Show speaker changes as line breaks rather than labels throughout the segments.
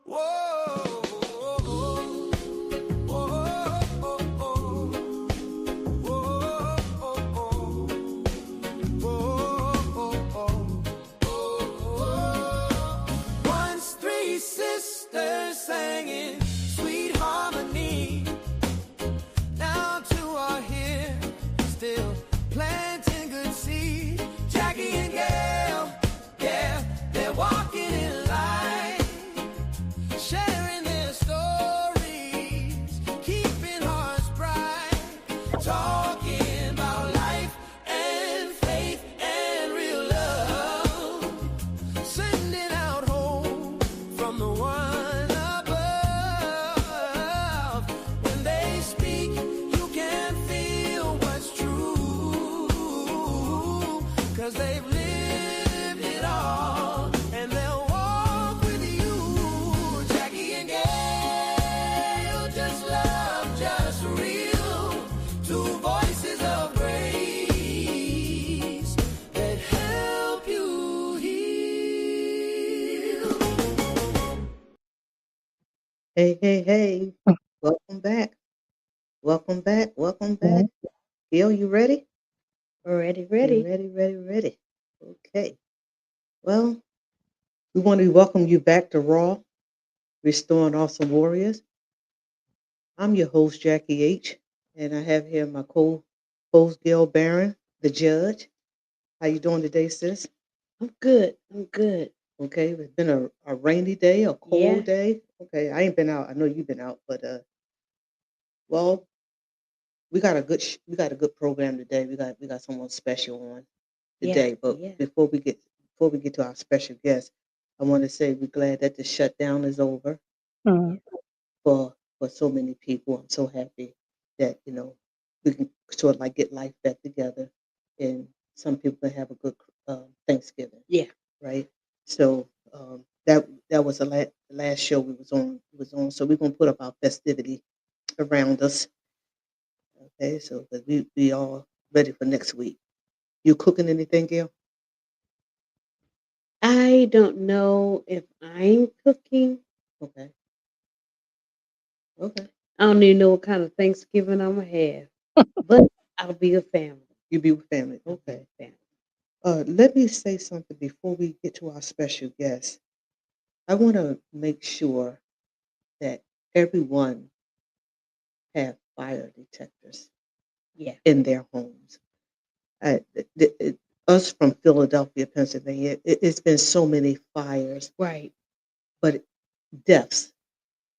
Whoa, once three sisters singing sweet harmony. Now two are here, still planting good seed. Jackie and Gail, yeah, they're walking in light, sharing their stories, keeping hearts bright, talking about life and faith and real love, sending out hope from the one above. When they speak, you can feel what's true, 'cause they've lived it all, and they'll walk with you. Jackie and Gail, just love, just real. Two voices of grace that help you heal.
Hey. Welcome back. Welcome back. Welcome back. Gil, you ready?
Ready,
You
ready.
ready. Okay. Well, we want to welcome you back to Raw, Restoring Awesome Warriors. I'm your host, Jackie H., and I have here my co-host, Gail Barron, the judge. How you doing today, sis?
I'm good. I'm good.
Okay. It's been a rainy day, a cold
Yeah.
day. Okay. I ain't been out. I know you've been out, but well, we got a good program today. We got someone special on
Yeah.
today. But
Yeah.
before we get to our special guest, I want to say we're glad that the shutdown is over
Yeah.
for so many people. I'm so happy that we can sort of like get life back together, and some people can have a good Thanksgiving,
Yeah.
right? So that was the last show we was on. So we're gonna put up our festivity around us. Okay, so that we all ready for next week. You cooking anything, Gail?
I don't know if I'm cooking.
Okay. Okay.
I don't even know what kind of Thanksgiving I'm gonna have, but I'll be with family.
You be with family.
I'll be
Okay.
with family.
Let me say something before we get to our special guest. I want to make sure that everyone have fire detectors
Yeah.
in their homes. Us from Philadelphia, Pennsylvania, it's been so many fires,
Right.
but deaths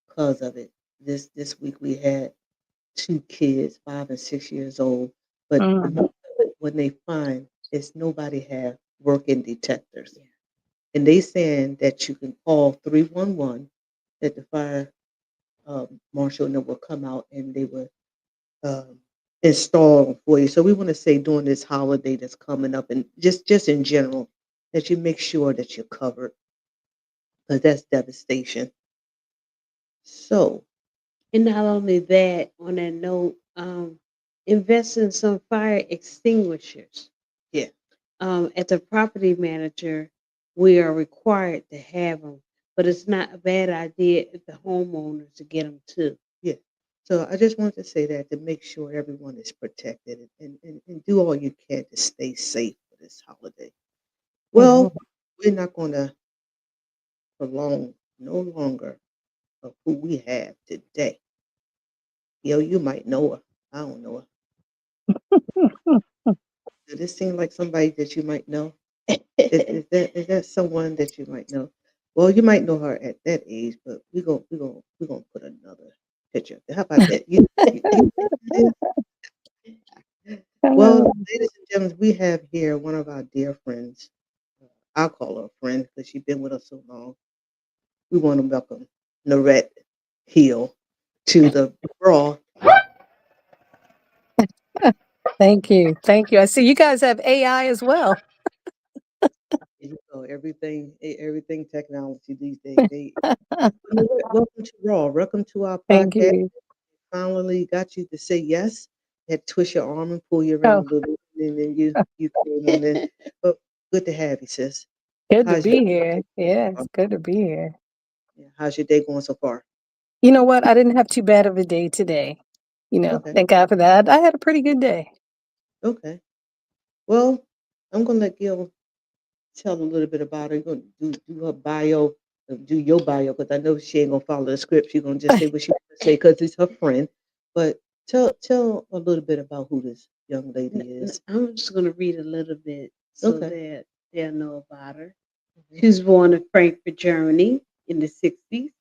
because of it. This week we had two kids, 5 and 6 years old, but when they find it's nobody have working detectors.
Yeah.
And they saying that you can call 311, that the fire marshal and them will come out and they will um, install them for you. So we want to say during this holiday that's coming up, and just in general, that you make sure that you're covered, because that's devastation. So
And not only that, on that note, invest in some fire extinguishers.
yeah,
As a property manager, we are required to have them, but it's not a bad idea if the homeowners to get them too.
yeah. So I just wanted to say that to make sure everyone is protected, and do all you can to stay safe for this holiday. Well, we're not going to prolong no longer of who we have today. Yo, you might know her. I don't know her. Does this seem like somebody that you might know? Is that someone that you might know? Well, you might know her at that age, but we're gonna put another picture up there. How about that? Well, ladies and gentlemen, we have here one of our dear friends. I'll call her a friend because she's been with us so long. We want to welcome Naurette Hill to the Raw.
Thank you. Thank you. I see you guys have AI as well.
Everything technology these days. Welcome to Raw. Welcome to our
Thank
podcast.
you.
Finally got you to say yes. Had to twist your arm and pull you around
Oh,
a little bit, and then you came on in. But good to have you, sis.
good to
How's your
be here. Yeah, it's good to be here.
Yeah. How's your day going so far?
You know what? I didn't have too bad of a day today.
Okay.
Thank God for that. I had a pretty good day.
Okay. Well, I'm gonna let Gil tell a little bit about her. You're gonna do her bio, do your bio, because I know she ain't gonna follow the script. She's gonna just say what she wants to say because it's her friend. But tell a little bit about who this young lady is.
I'm just going to read a little bit so
Okay.
that they'll know about her.
Mhm.
She was born in Frankfurt, Germany in the 60s.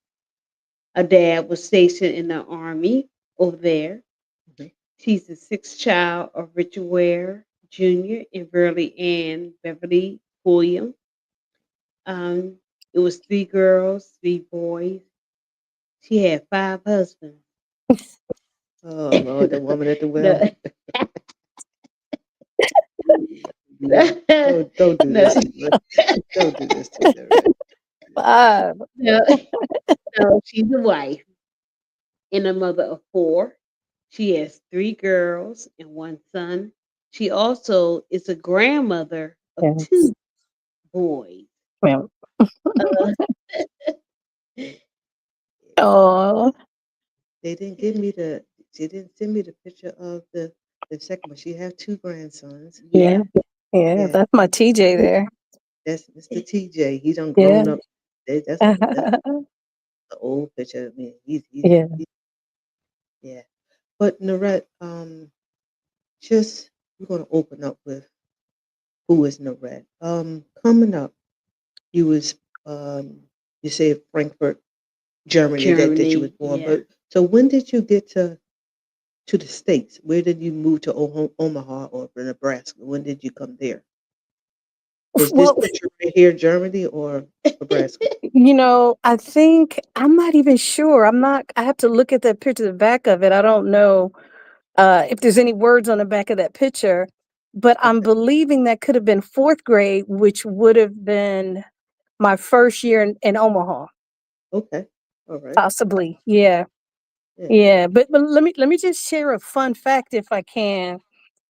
Her dad was stationed in the army over there.
Mhm.
She's the sixth child of Richard Ware Jr. and Burley Ann Beverly William. Um, it was three girls, three boys. She had five husbands.
Oh Lord, the woman at the well.
No,
Do that. Don't do
no,
this to her. Don't do this to her.
Five.
no, no, she's a wife and a mother of four. She has three girls and one son. She also is a grandmother of
Yes.
two boys.
Well,
Uh,
oh,
They didn't give me the. She didn't send me the picture of the second one. She have two grandsons.
yeah.
yeah. Yeah,
Yeah,
that's my TJ there.
that's Mr. TJ. He done
Yeah.
grown up. That's an old picture of me.
Yeah.
Yeah. But Naurette, just we're gonna open up with who is Naurette. Coming up, you was you said Frankfurt, Germany that you was
Germany,
born.
yeah.
But so when did you get to the States? Where did you move to Omaha or Nebraska? When did you come there? Is this
Well,
picture right here Germany or Nebraska?
I think I'm not even sure. I have to look at that picture, the back of it. I don't know if there's any words on the back of that picture, but I'm
Okay.
believing that could have been fourth grade, which would have been my first year in Omaha,
Okay. All right.
possibly. Yeah.
Yeah.
Yeah, but let me just share a fun fact if I can.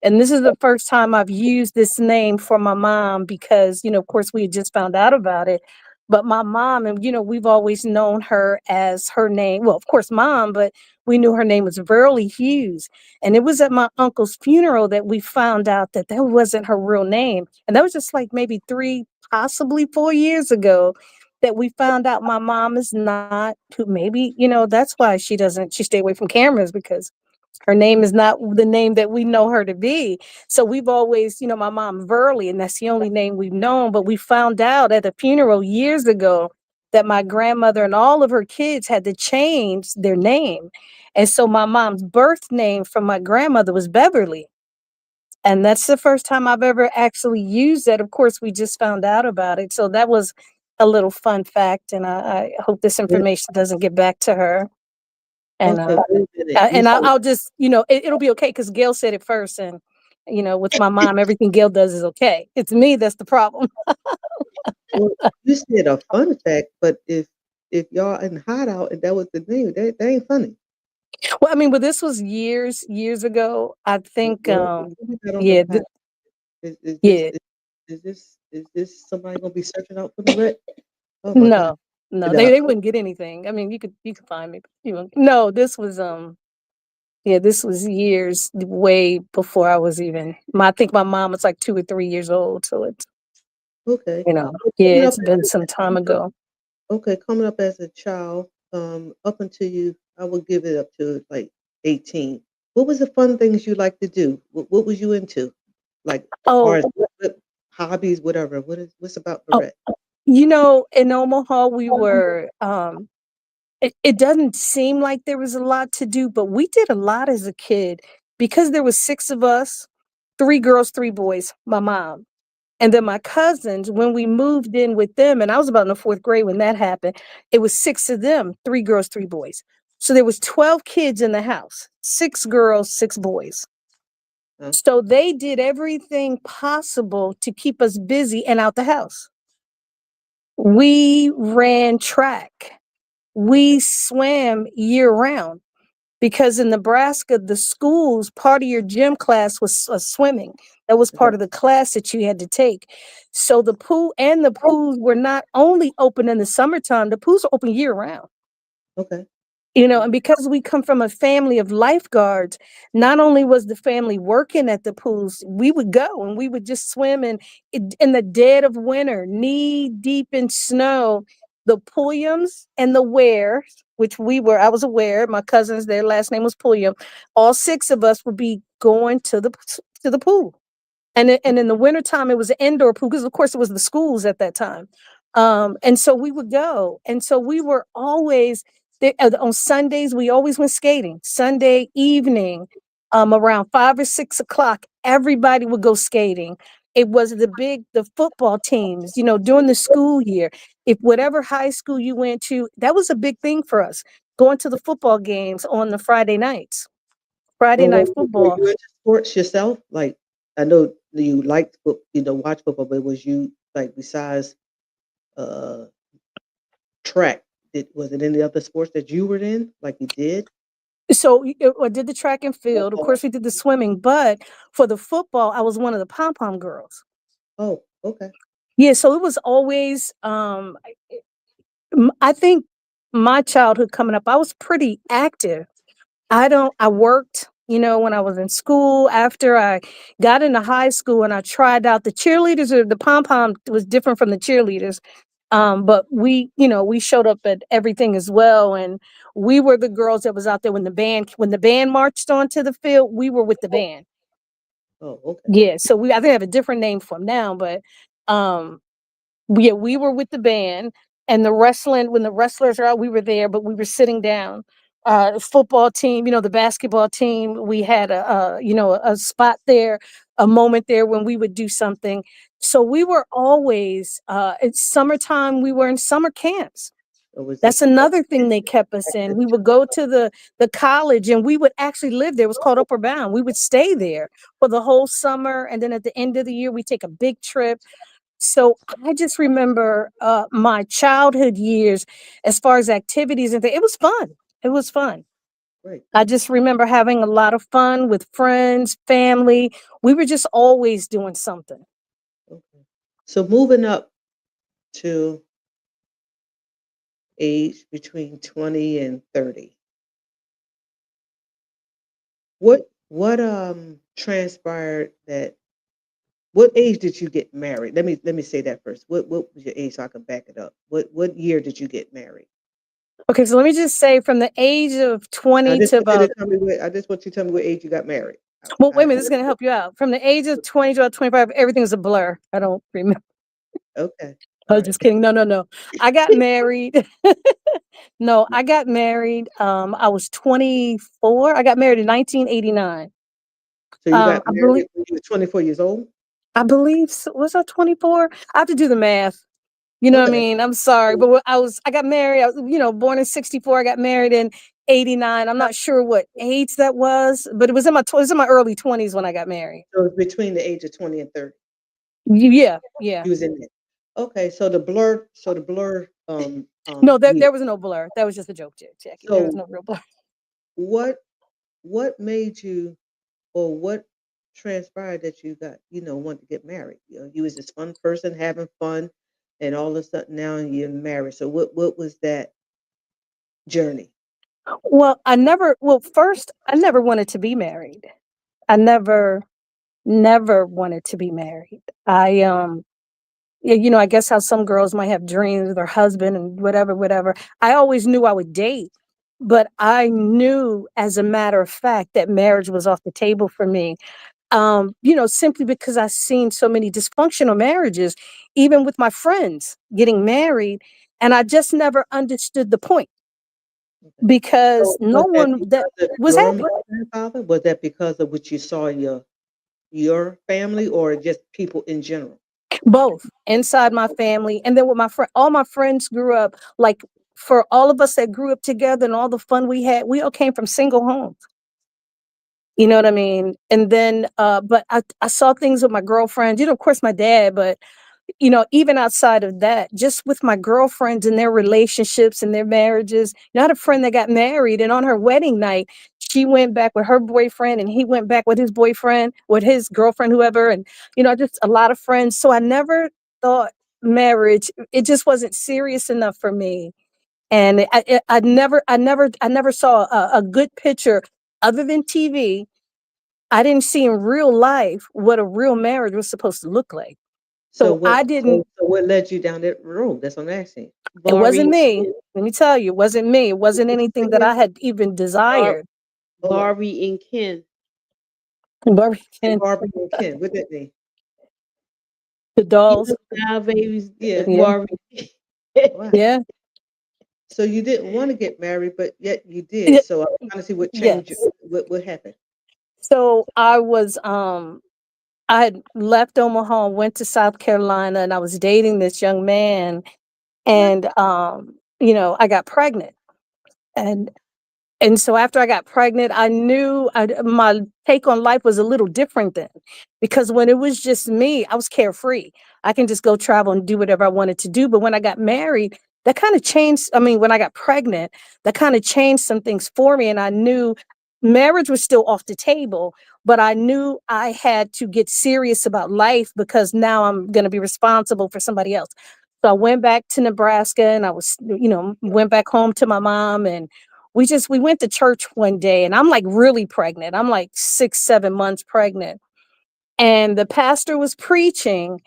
And this is the first time I've used this name for my mom because, of course we had just found out about it. But my mom, and we've always known her as her name. Well, of course, mom, but we knew her name was Verly Hughes. And it was at my uncle's funeral that we found out that that wasn't her real name. And that was just like maybe 3, possibly 4 years ago that we found out my mom is not who maybe, that's why she stay away from cameras because her name is not the name that we know her to be. So we've always, my mom Verly, and that's the only name we've known. But we found out at the funeral years ago that my grandmother and all of her kids had to change their name. And so my mom's birth name from my grandmother was Beverly. And that's the first time I've ever actually used that. Of course, we just found out about it. So that was a little fun fact. And I hope this
Wait,
information doesn't get back to her. And
okay, wait a minute. You said
I'll just, it'll be okay because Gail said it first. And, with my mom, everything Gail does is okay. It's me that's the problem.
well, you said a fun fact, but if y'all in hideout and that was the name, that ain't funny.
Well, I mean, but this was years ago. I think,
Well, we got on the
yeah,
path. Is this
yeah,
is this somebody gonna be searching out for the red? Oh my God.
no, no,
And,
they wouldn't get anything. I mean, you could find me. But no, this was, yeah, this was years way before I was even. I think my mom was like 2 or 3 years old. So it's,
okay. Well,
yeah, it's been some time ago.
coming up as a child, up until you, I would give it up to like 18. What was the fun things you like to do? What was you into? Like, or
Oh,
what hobbies, whatever. What's about the
oh,
red?
in Omaha, we were, it doesn't seem like there was a lot to do, but we did a lot as a kid because there was six of us, three girls, three boys, my mom. And then my cousins, when we moved in with them, and I was about in the fourth grade when that happened, it was six of them, three girls, three boys. So there was 12 kids in the house, six girls, six boys.
Huh?
So they did everything possible to keep us busy and out the house. We ran track.
Okay.
We swam year round. because in Nebraska, the schools, part of your gym class was swimming. That was part
Okay.
of the class that you had to take. So the pools were not only open in the summertime, the pools are open year round.
Okay.
And because we come from a family of lifeguards, not only was the family working at the pools, we would go and we would just swim in the dead of winter, knee deep in snow. The Pulliams and the Wares, which I was aware, my cousins, their last name was Pulliam. All six of us would be going to the pool. And in the wintertime, it was an indoor pool because, of course, it was the schools at that time. And so we would go. And so we were always there. On Sundays, we always went skating. Sunday evening, around 5 or 6 o'clock, everybody would go skating. It was the football teams, during the school year. If whatever high school you went to, that was a big thing for us, going to the football games on the Friday
Well,
night
were
football.
you into sports yourself? Like, I know you liked, watch football, but was you like besides uh track? Was it any other sports that you were in? Like you did?
So I did the track and field. Of course, we did the swimming, but for the football, I was one of the pom pom girls.
Oh, okay.
Yeah, so it was always. I think my childhood coming up, I was pretty active. I worked, when I was in school. After I got into high school and I tried out the cheerleaders, or the pom pom was different from the cheerleaders. But we showed up at everything as well. And we were the girls that was out there when the band marched onto the field, we were with the band.
Oh, okay.
Yeah. So I think I have a different name for them now, but um yeah, we were with the band, and the wrestling, when the wrestlers are out, we were there, but we were sitting down. The football team, the basketball team, we had a spot there, a moment there when we would do something. So we were always, it's summertime, we were in summer camps.
So was
That's
this
another thing they kept us in. We would go to the college, and we would actually live there. It was called Upper Bound. We would stay there for the whole summer, and then at the end of the year, we take a big trip. So I just remember my childhood years as far as activities and things. It was fun. It was fun.
great?
I just remember having a lot of fun with friends, family. We were just always doing something.
Okay. So moving up to age between 20 and 30, what transpired that what age did you get married? Let me say that first. What was your age so I can back it up? What year did you get married?
Okay, so let me just say from the age of
I
20
just
to
want you to
about,
tell me what I just want you to tell me what age you got married.
well, wait a
I
minute, this is going to help you out. From the age of 20 to about 25, everything's a blur. I don't remember.
okay.
I
All
was
right.
just kidding. No, no, no. I got married. No, I got married. I was 24. I got married in 1989.
So you got
I believe
married when you were 24 years old?
was I 24? I have to do the math. You know what I
Okay.
mean? I'm sorry, but I got married. I was, born in 64. I got married in 89. I'm not sure what age that was, but it was in my early 20s when I got married.
So it's between the age of 20 and 30.
Yeah, yeah.
You was in there. Okay, so the blur
No,
year.
there was no blur. That was just a joke, Jackie. There was
So
no real blur.
what what made you or what transpired that you got, wanted to get married? You was this fun person having fun and all of a sudden now you're married. So what was that journey?
First, I never wanted to be married. I never wanted to be married. Yeah, I guess how some girls might have dreams with their husband and whatever, whatever. I always knew I would date, but I knew as a matter of fact that marriage was off the table for me. Simply because I've seen so many dysfunctional marriages, even with my friends getting married, and I just never understood the point
Okay.
because
So
no
was that
one that
because of
was
your
happy.
mother and father? Was that because of what you saw in your family or just people in general?
Both inside my family and then with my friend, all my friends grew up like, for all of us that grew up together and all the fun we had, we all came from single homes. You know what I mean? And then, but I saw things with my girlfriend, of course, my dad, but even outside of that, just with my girlfriends and their relationships and their marriages. I had a friend that got married, and on her wedding night, she went back with her boyfriend, and he went back with his boyfriend, with his girlfriend, whoever. And, just a lot of friends. So I never thought marriage, it just wasn't serious enough for me. And I never saw a good picture other than TV. I didn't see in real life what a real marriage was supposed to look like.
So
So
what
I
so
didn't,
so what led you down that road? That's what I'm asking.
it wasn't
Barbie,
me. Let me tell you, it wasn't me. It
What
wasn't
you
anything that
saying?
I had even
Bar-
desired.
Hold up.
Barbie and Ken.
Say
Barbie,
Barbie and Ken. What that mean?
the
You
dolls.
know now, babies,
Yeah.
Yeah.
Barbie.
Wow.
Yeah.
So you didn't want to get married, but yet you did.
Yeah.
So I'm trying to see what changed.
Yes.
What happened.
So I had left Omaha, went to South Carolina, and I was dating this young man,
What?
and I got pregnant. And And so after I got pregnant, I knew my take on life was a little different then, because when it was just me, I was carefree. I can just go travel and do whatever I wanted to do. But when I got married, that kind of changed. I mean, when I got pregnant, that kind of changed some things for me. And I knew marriage was still off the table, but I knew I had to get serious about life because now I'm going to be responsible for somebody else. So I went back to Nebraska, and I was, went back home to my mom, and we went to church one day, and I'm like really pregnant. I'm like 6, 7 months pregnant. And the pastor was preaching.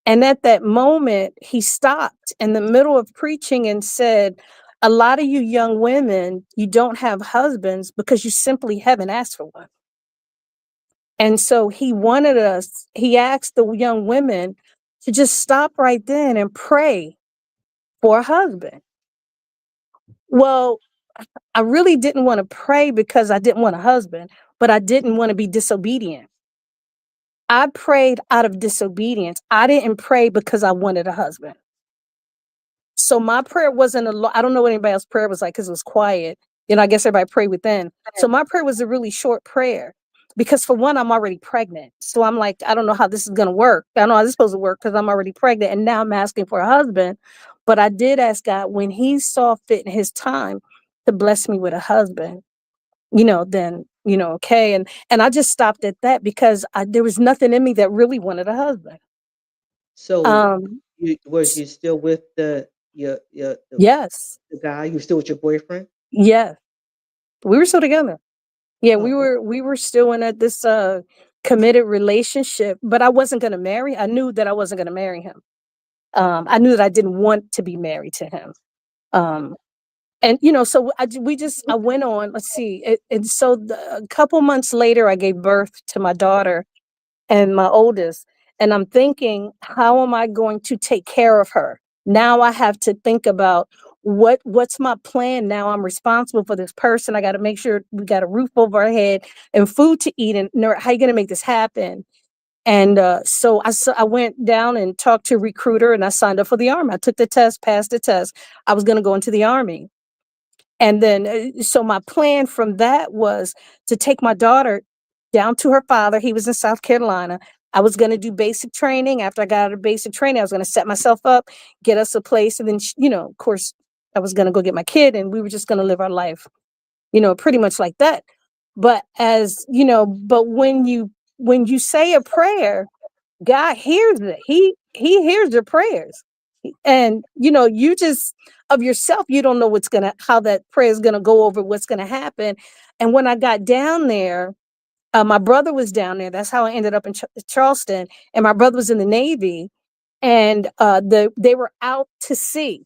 And at that moment, he stopped in the middle of preaching and said, "A lot of you young women, you don't have husbands because you simply haven't asked for one." And so he asked the young women to just stop right then and pray for a husband. Well, I really didn't want to pray because I didn't want a husband, but I didn't want to be disobedient. I prayed out of disobedience. I didn't pray because I wanted a husband. So my prayer wasn't I don't know what anybody else's prayer was like because it was quiet. I guess everybody prayed within. So my prayer was a really short prayer because, for one, I'm already pregnant. So I'm like, I don't know how this is going to work. I don't know how this is supposed to work because I'm already pregnant. And now I'm asking for a husband. But I did ask God when he saw fit in his time to bless me with a husband, then, okay. And I just stopped at that because there was nothing in me that really wanted a husband.
So
Um,
was you still with your
yes,
the guy? You still with your boyfriend?
yes, we were still together. Yeah, we
Oh,
were we were still in this committed relationship, but I wasn't going to marry. I knew that I wasn't going to marry him. I knew that I didn't want to be married to him. Um, and so I went on. Let's see, and so a couple months later, I gave birth to my daughter and my oldest. And I'm thinking, how am I going to take care of her? Now I have to think about what's my plan. Now I'm responsible for this person. I got to make sure we got a roof over our head and food to eat. And how are you going to make this happen? And I went down and talked to a recruiter, and I signed up for the army. I took the test, passed the test. I was going to go into the army. And then, so my plan from that was to take my daughter down to her father. He was in South Carolina. I was going to do basic training. After I got out of basic training, I was going to set myself up, get us a place. And then, of course, I was going to go get my kid, and we were just going to live our life, pretty much like that. But but when you say a prayer, God hears it. He hears your prayers. And you just, of yourself, you don't know how that prayer is gonna go over, what's gonna happen. And when I got down there, my brother was down there. That's how I ended up in Charleston. And my brother was in the Navy, and they were out to sea.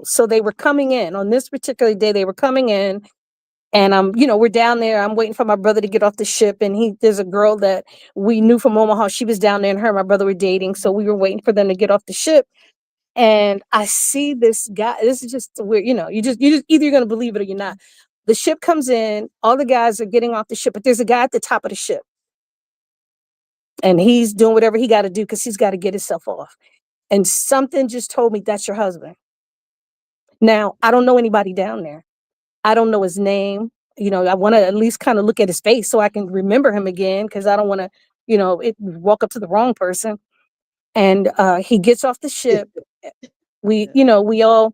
So they were coming in on this particular day. They were coming in, and we're down there. I'm waiting for my brother to get off the ship. And there's a girl that we knew from Omaha. She was down there, and her and my brother were dating. So we were waiting for them to get off the ship. And I see this guy. This is just weird. You just either you're gonna believe it or you're not. The ship comes in, all the guys are getting off the ship, but there's a guy at the top of the ship, and he's doing whatever he got to do because he's got to get himself off. And something just told me, that's your husband. Now, I don't know anybody down there. I don't know his name. I want to at least kind of look at his face so I can remember him again, because I don't want to, walk up to the wrong person. And he gets off the ship. We,
Yeah.
we all,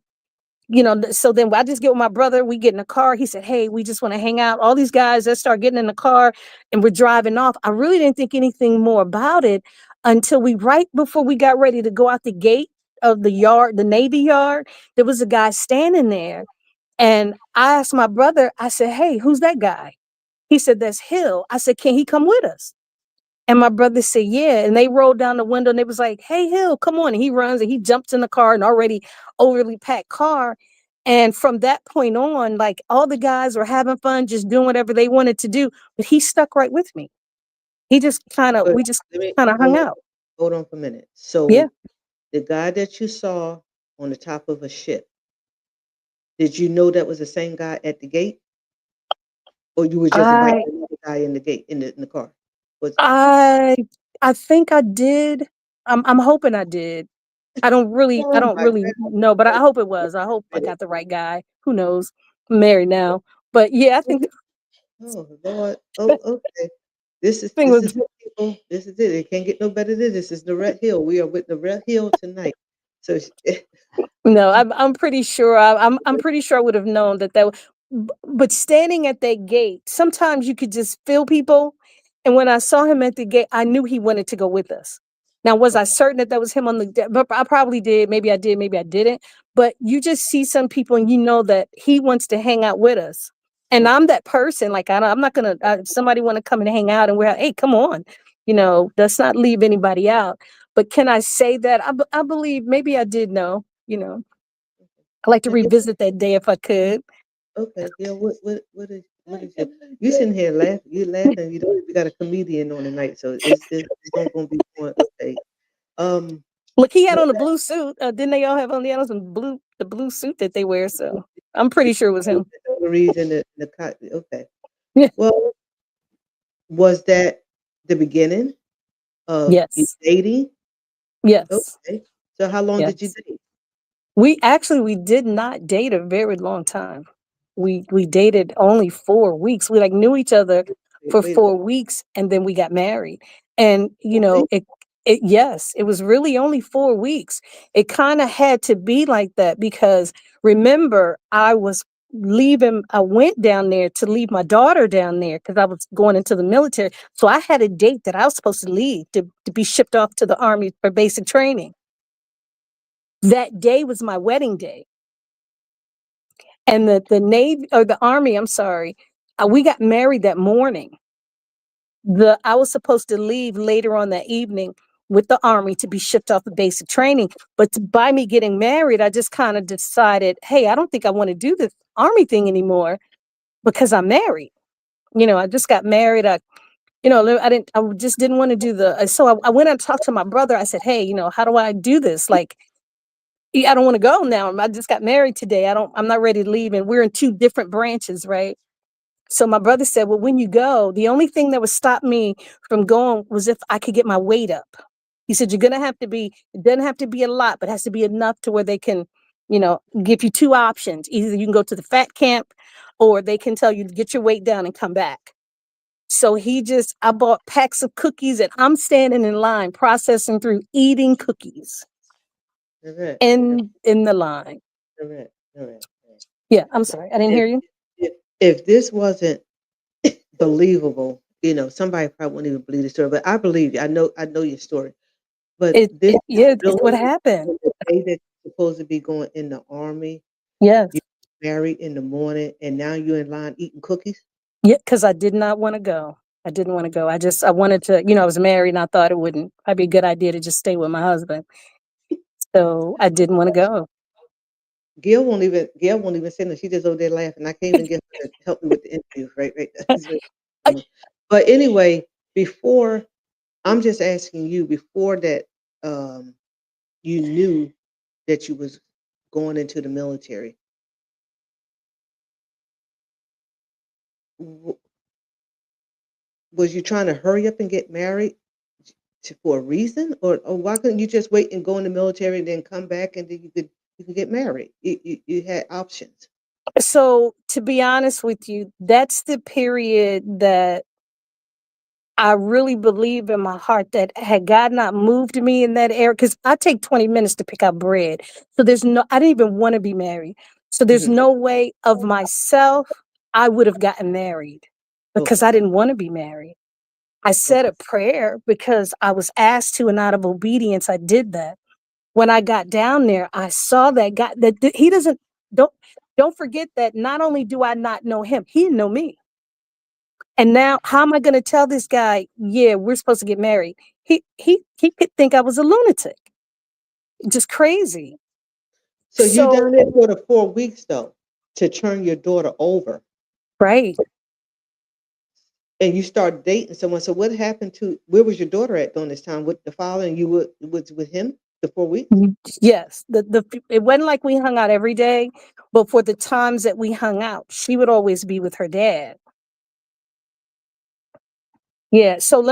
so then I just get with my brother. We get in the car. He said, "Hey, we just want to hang out." All these guys, let's start getting in the car and we're driving off. I really didn't think anything more about it until right before we got ready to go out the gate of the yard, the Navy yard, there was a guy standing there. And I asked my brother, I said, "Hey, who's that guy?" He said, "That's Hill." I said, "Can he come with us?" And my brother said, "Yeah." And they rolled down the window and they was like, "Hey, Hill, come on." And he runs and he jumps in the car, an already overly packed car. And from that point on, like all the guys were having fun, just doing whatever they wanted to do. But he stuck right with me.
But
We just
let me
kind of hung out.
hold on for a minute.
Yeah.
So the guy that you saw on the top of a ship, did you know that was the same guy at the gate, or you were just inviting
I,
another guy in the gate in the car? Was
I, I think I did. I'm hoping I did. I
oh
don't
my
really know, but I
God!
hope it was. I hope I
Wait
got the right guy. Who knows? I'm married now. But yeah, I
a
think
minute. Oh Lord.
the
Oh, okay.
thing
This
was
is it, people. This is it. It can't get no better than this. This is Naurette Hill. We are with Naurette Hill tonight. So
no, I'm pretty sure I'm pretty sure I would have known but standing at that gate, sometimes you could just feel people. And when I saw him at the gate, I knew he wanted to go with us. Now, was I certain that that was him on but I probably did. Maybe I didn't. But you just see some people and you know that he wants to hang out with us. And I'm
okay.
that person. Like, I'm not going to, if somebody want to come and hang out and hey, come on, let's not leave anybody out. But can I say that? I believe maybe I did know. I like to
And
revisit that day if I could.
okay, yeah. What is you sitting here laughing? You laughing? You don't even got a comedian on tonight, so it's not going to be fun. Okay. Um.
Look, he had
Well,
on a blue suit. Didn't they all have on some the blue suit that they wear? So I'm pretty sure it was him.
the reason the okay.
Yeah.
Well, was that the beginning of you
Yes.
dating?
Yes.
Okay. So how long did you
Yes.
date?
We did not date a very long time. We dated only 4 weeks. We like knew each other
Wait,
for
wait a minute.
4 weeks and then we got married. And
Really?
it yes, it was really only 4 weeks. It kind of had to be like that because remember, I went down there to leave my daughter down there because I was going into the military. So I had a date that I was supposed to leave to be shipped off to the army for basic training. That day was my wedding day. And the Navy or the Army, I'm sorry, we got married that morning. I was supposed to leave later on that evening with the Army to be shipped off the basic training. But by me getting married, I just kind of decided, hey, I don't think I want to do this Army thing anymore because I'm married. I just got married. I just didn't want to do so I went and talked to my brother. I said, hey, how do I do this? Like, I don't want to go now. I just got married today. I'm not ready to leave. And we're in two different branches, right? So my brother said, well, when you go, the only thing that would stop me from going was if I could get my weight up. He said, it doesn't have to be a lot, but it has to be enough to where they can, give you two options. Either you can go to the fat camp or they can tell you to get your weight down and come back. So I bought packs of cookies and I'm standing in line processing through eating cookies
Correct.
in the line.
Correct. Correct.
Yeah, I'm sorry. I didn't
If
hear you.
if this wasn't believable, somebody probably wouldn't even believe the story. But I believe you. I know your story. But this is
Yeah, it's what
really
happened.
on the day that you're supposed to be going in the army.
Yes.
You married in the morning, and now you're in line eating cookies.
Yeah, because I did not want to go. I didn't want to go. I wanted to, I was married and I thought it wouldn't probably be a good idea to just stay with my husband. So I didn't want to go.
Gail won't even say no. She just over there laughing. I can't even get her to help me with the interview. Right, right. That's right.
I,
But anyway, before I'm just asking you, before that, you knew that you was going into the military. w- was you trying to hurry up and get married for a reason, or why couldn't you just wait and go in the military and then come back and then you could get married? You had options.
so to be honest with you, that's the period that I really believe in my heart that had God not moved me in that area, because I take 20 minutes to pick out bread. So I didn't even want to be married. So there's
Mhm.
no way of myself I would have gotten married because
Okay.
I didn't want to be married. I said
Okay.
a prayer because I was asked to, and out of obedience, I did that. When I got down there, I saw that God, he doesn't, don't, don't forget that not only do I not know him, he didn't know me. And now, how am I going to tell this guy, yeah, we're supposed to get married? He could think I was a lunatic, just crazy.
So you
So,
down there for the 4 weeks though, to turn your daughter over,
right.
and you start dating someone. So what happened to where was your daughter at during this time with the father, and you was with him the 4 weeks?
Yes, it wasn't like we hung out every day, but for the times that we hung out, she would always be with her dad. Yeah. So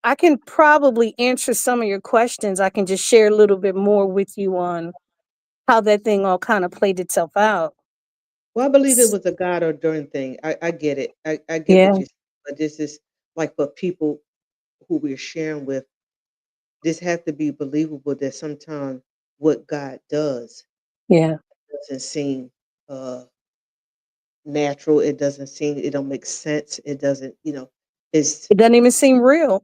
I can probably answer some of your questions. I can just share a little bit more with you on how that thing all kind of played itself out.
Well, I believe it
S-
was a God ordained thing. I get it. I get
Yeah.
what you said, but this is like for people who we're sharing with. This have to be believable that sometimes what God does
Yeah.
doesn't seem uh natural. It doesn't seem. It don't make sense. It doesn't. It's
It doesn't even seem real.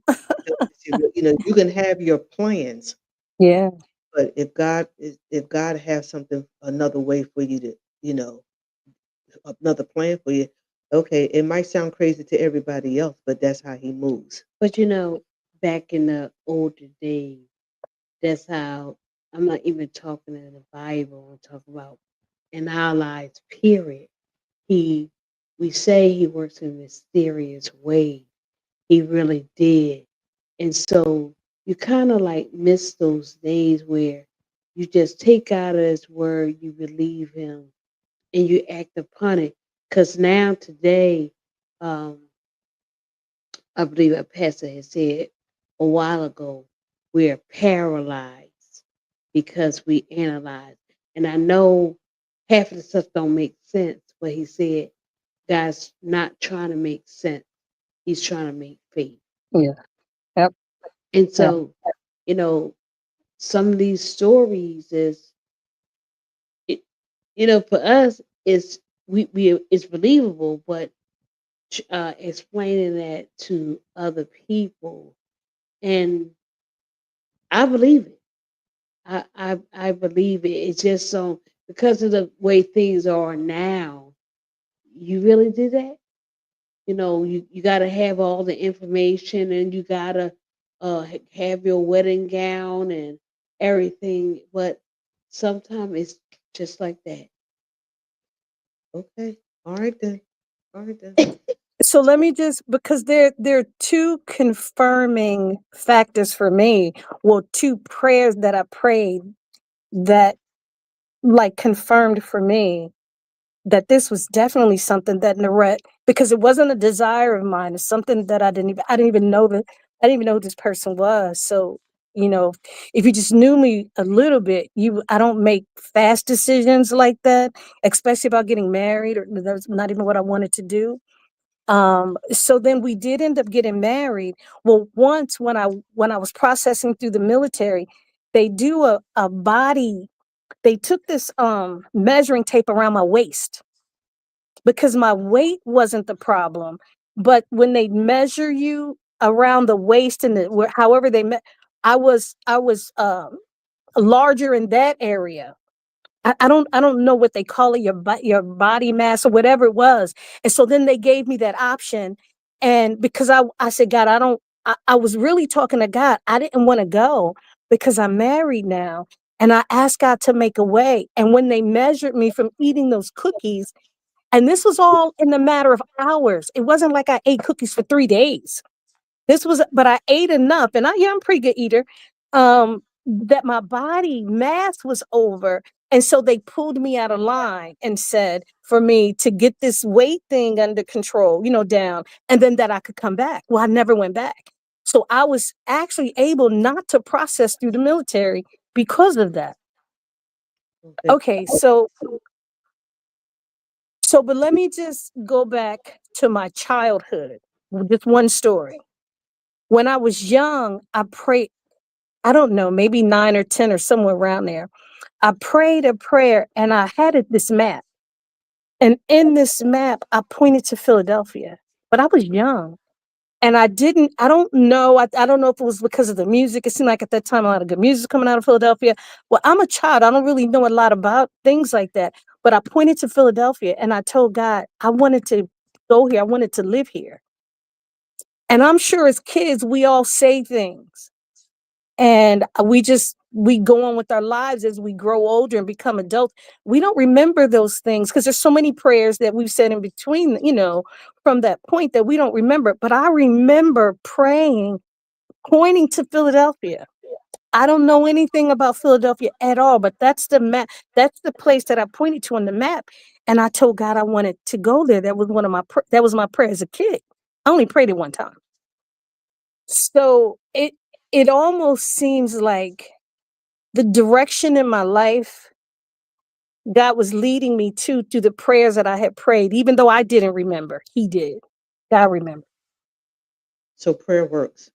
you can have your plans,
Yeah.
but if God has something another way for you to you know another plan for you, okay, it might sound crazy to everybody else, but that's how He moves.
But back in the older days, that's how I'm not even talking in the Bible. I'm talking about in our lives, period. He we say he works in mysterious ways. He really did. And so you kind of like miss those days where you just take out of his word, you believe him, and you act upon it. Because now, today, um, I believe a pastor had said a while ago, we're paralyzed because we analyze. And I know half of the stuff don't make sense, but he said God's not trying to make sense. He's trying to make faith.
Yeah. Yep.
And
Yep.
so, you know, some of these stories is it, for us it's we it's believable, but explaining that to other people, and I believe it. I believe it. It's just so because of the way things are now. You really did that? You got to have all the information, and you got to have your wedding gown and everything, but sometimes it's just like that.
Okay, all right then, all right then.
So let me just, because there are two confirming factors for me. Well, two prayers that I prayed that like confirmed for me that this was definitely something that Naurette, because it wasn't a desire of mine. It's something that I didn't even know that I didn't even know who this person was. So, you know, if you just knew me a little bit, I don't make fast decisions like that, especially about getting married, or that's not even what I wanted to do. So then we did end up getting married. Well, once when I was processing through the military, they do a body, they took this measuring tape around my waist because my weight wasn't the problem. But when they measure you around the waist and however I was larger in that area. I don't know what they call it, your body mass or whatever it was. And so then they gave me that option. And because I said, God, I was really talking to God. I didn't want to go because I'm married now. And I asked God to make a way. And when they measured me from eating those cookies, and this was all in the matter of hours. It wasn't like I ate cookies for 3 days. But I ate enough, and I'm a pretty good eater. That my body mass was over, and so they pulled me out of line and said for me to get this weight thing under control, down, and then that I could come back. Well, I never went back, so I was actually able not to process through the military because of that.
Okay,
Okay, but let me just go back to my childhood. Just one story. When I was young, I prayed, I don't know, maybe 9 or 10 or somewhere around there. I prayed a prayer and I had this map. And in this map, I pointed to Philadelphia, but I was young. And I don't know. I don't know if it was because of the music. It seemed like at that time a lot of good music coming out of Philadelphia. Well, I'm a child. I don't really know a lot about things like that. But I pointed to Philadelphia and I told God I wanted to go here. I wanted to live here. And I'm sure as kids, we all say things. And we go on with our lives as we grow older and become adults. We don't remember those things because there's so many prayers that we've said in between, from that point that we don't remember. But I remember praying, pointing to Philadelphia. I don't know anything about Philadelphia at all, but that's the map. That's the place that I pointed to on the map. And I told God I wanted to go there. That was that was my prayer as a kid. I only prayed it one time. So it almost seems like the direction in my life God was leading me to through the prayers that I had prayed, even though I didn't remember. He did. God remembered.
So prayer works.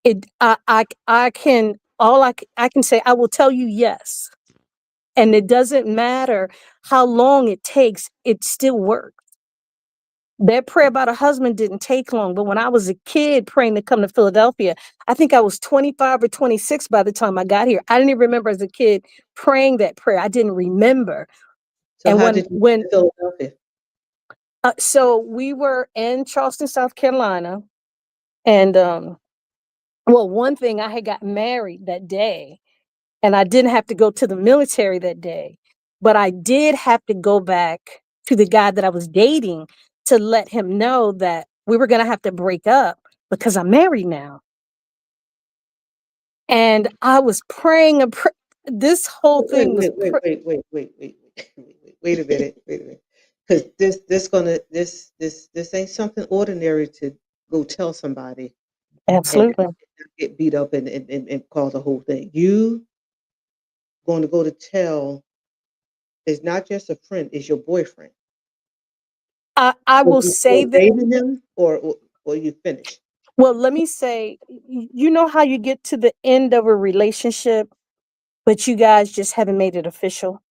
I can I can say I will tell you yes. And it doesn't matter how long it takes, it still works. That prayer about a husband didn't take long, but when I was a kid praying to come to Philadelphia, I think I was 25 or 26 by the time I got here. I didn't even remember as a kid praying that prayer. I didn't remember.
So
And
how did you get to Philadelphia?
so we were in Charleston, South Carolina, and well, one thing, I had got married that day, and I didn't have to go to the military that day, but I did have to go back to the guy that I was dating to let him know that we were going to have to break up because I'm married now. And I was praying this whole thing was
Wait a minute, wait a minute. Because this ain't something ordinary to go tell somebody and
absolutely.
get beat up and cause a whole thing. You going to go to tell is not just a friend, is your boyfriend.
I
Was
will
you still
say that.
dating him or you finished?
Well, let me say, you know how you get to the end of a relationship, but you guys just haven't made it official.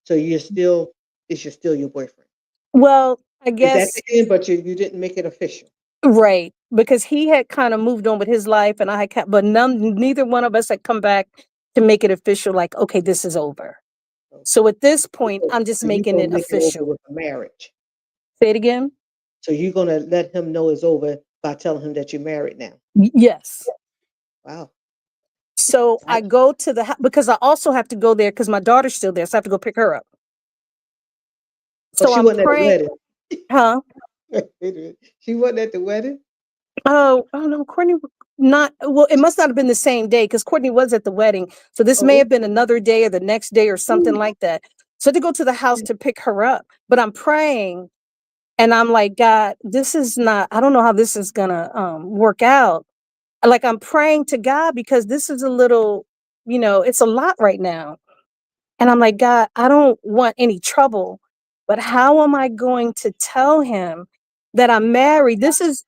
So you're still your boyfriend.
Well, I
It's at
guess
the end, but you didn't make it official.
right, because he had kind of moved on with his life, and I had, but neither one of us had come back to make it official. Like, okay, this is over.
So,
So at this point, I'm just
so you're
making
gonna
it
make it over
official.
with a marriage.
Say it again.
So you're gonna let him know it's over by telling him that you're married now.
Yes.
Wow.
So
I,
I go to the because I also have to go there because my daughter's still there, so I have to go pick her up.
oh,
So
she
I'm
wasn't at the
praying,
wedding.
huh?
Wait a minute. She wasn't at the wedding.
Oh no, Courtney, not well. It must not have been the same day because Courtney was at the wedding. So this may
Oh,
have been another day or the next day or something
okay.
like that. So I had to go to the house to pick her up. But I'm praying and I'm like, God, this is not. I don't know how this is gonna work out. Like I'm praying to God because this is a little, it's a lot right now. And I'm like, God, I don't want any trouble, but how am I going to tell him that I'm married? This is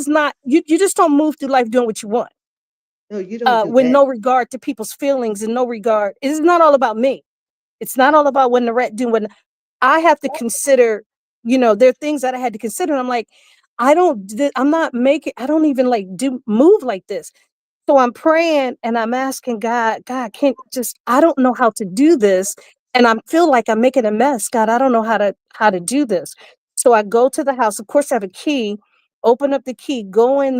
not you just don't move through life doing what you want.
No, you don't do
With
that.
no regard to people's feelings and no regard. It's not all about me. It's not all about what Naurette doing. When I have to consider, there are things that I had to consider. And I'm like, I'm not making, I don't even like do move like this. So I'm praying and I'm asking God, God, can't just, I don't know how to do this. And I feel like I'm making a mess. God, I don't know how to do this. So I go to the house. Of course, I have a key, open up the key, go in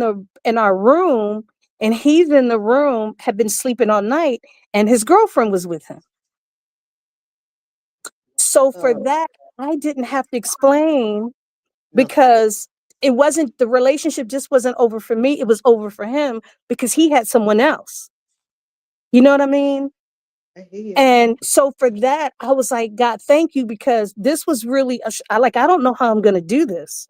our room, and he's in the room, had been sleeping all night, and his girlfriend was with him. So for
Oh
that, I didn't have to explain
no,
because it wasn't the relationship just wasn't over for me. It was over for him because he had someone else. You know what I mean?
I hear you.
And so for that, I was like, God, thank you, because this was really I don't know how I'm going to do this.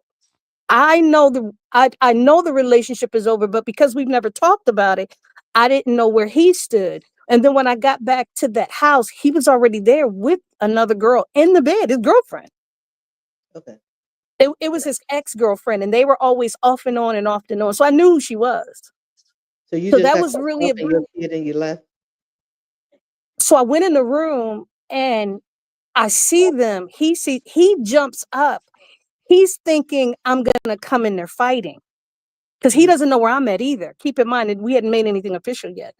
I know the relationship is over, but because we've never talked about it, I didn't know where he stood. And then when I got back to that house, he was already there with another girl in the bed, his girlfriend.
Okay.
It was his ex-girlfriend, and they were always off and on and off and on. So I knew who she was.
So you
So
just
that
got
was
cut
really
off
a
and your kid and you left?
so I went in the room and I see them. He jumps up. He's thinking I'm gonna come in there fighting because he
Mhm.
doesn't know where I'm at either. Keep in mind that we hadn't made anything official yet.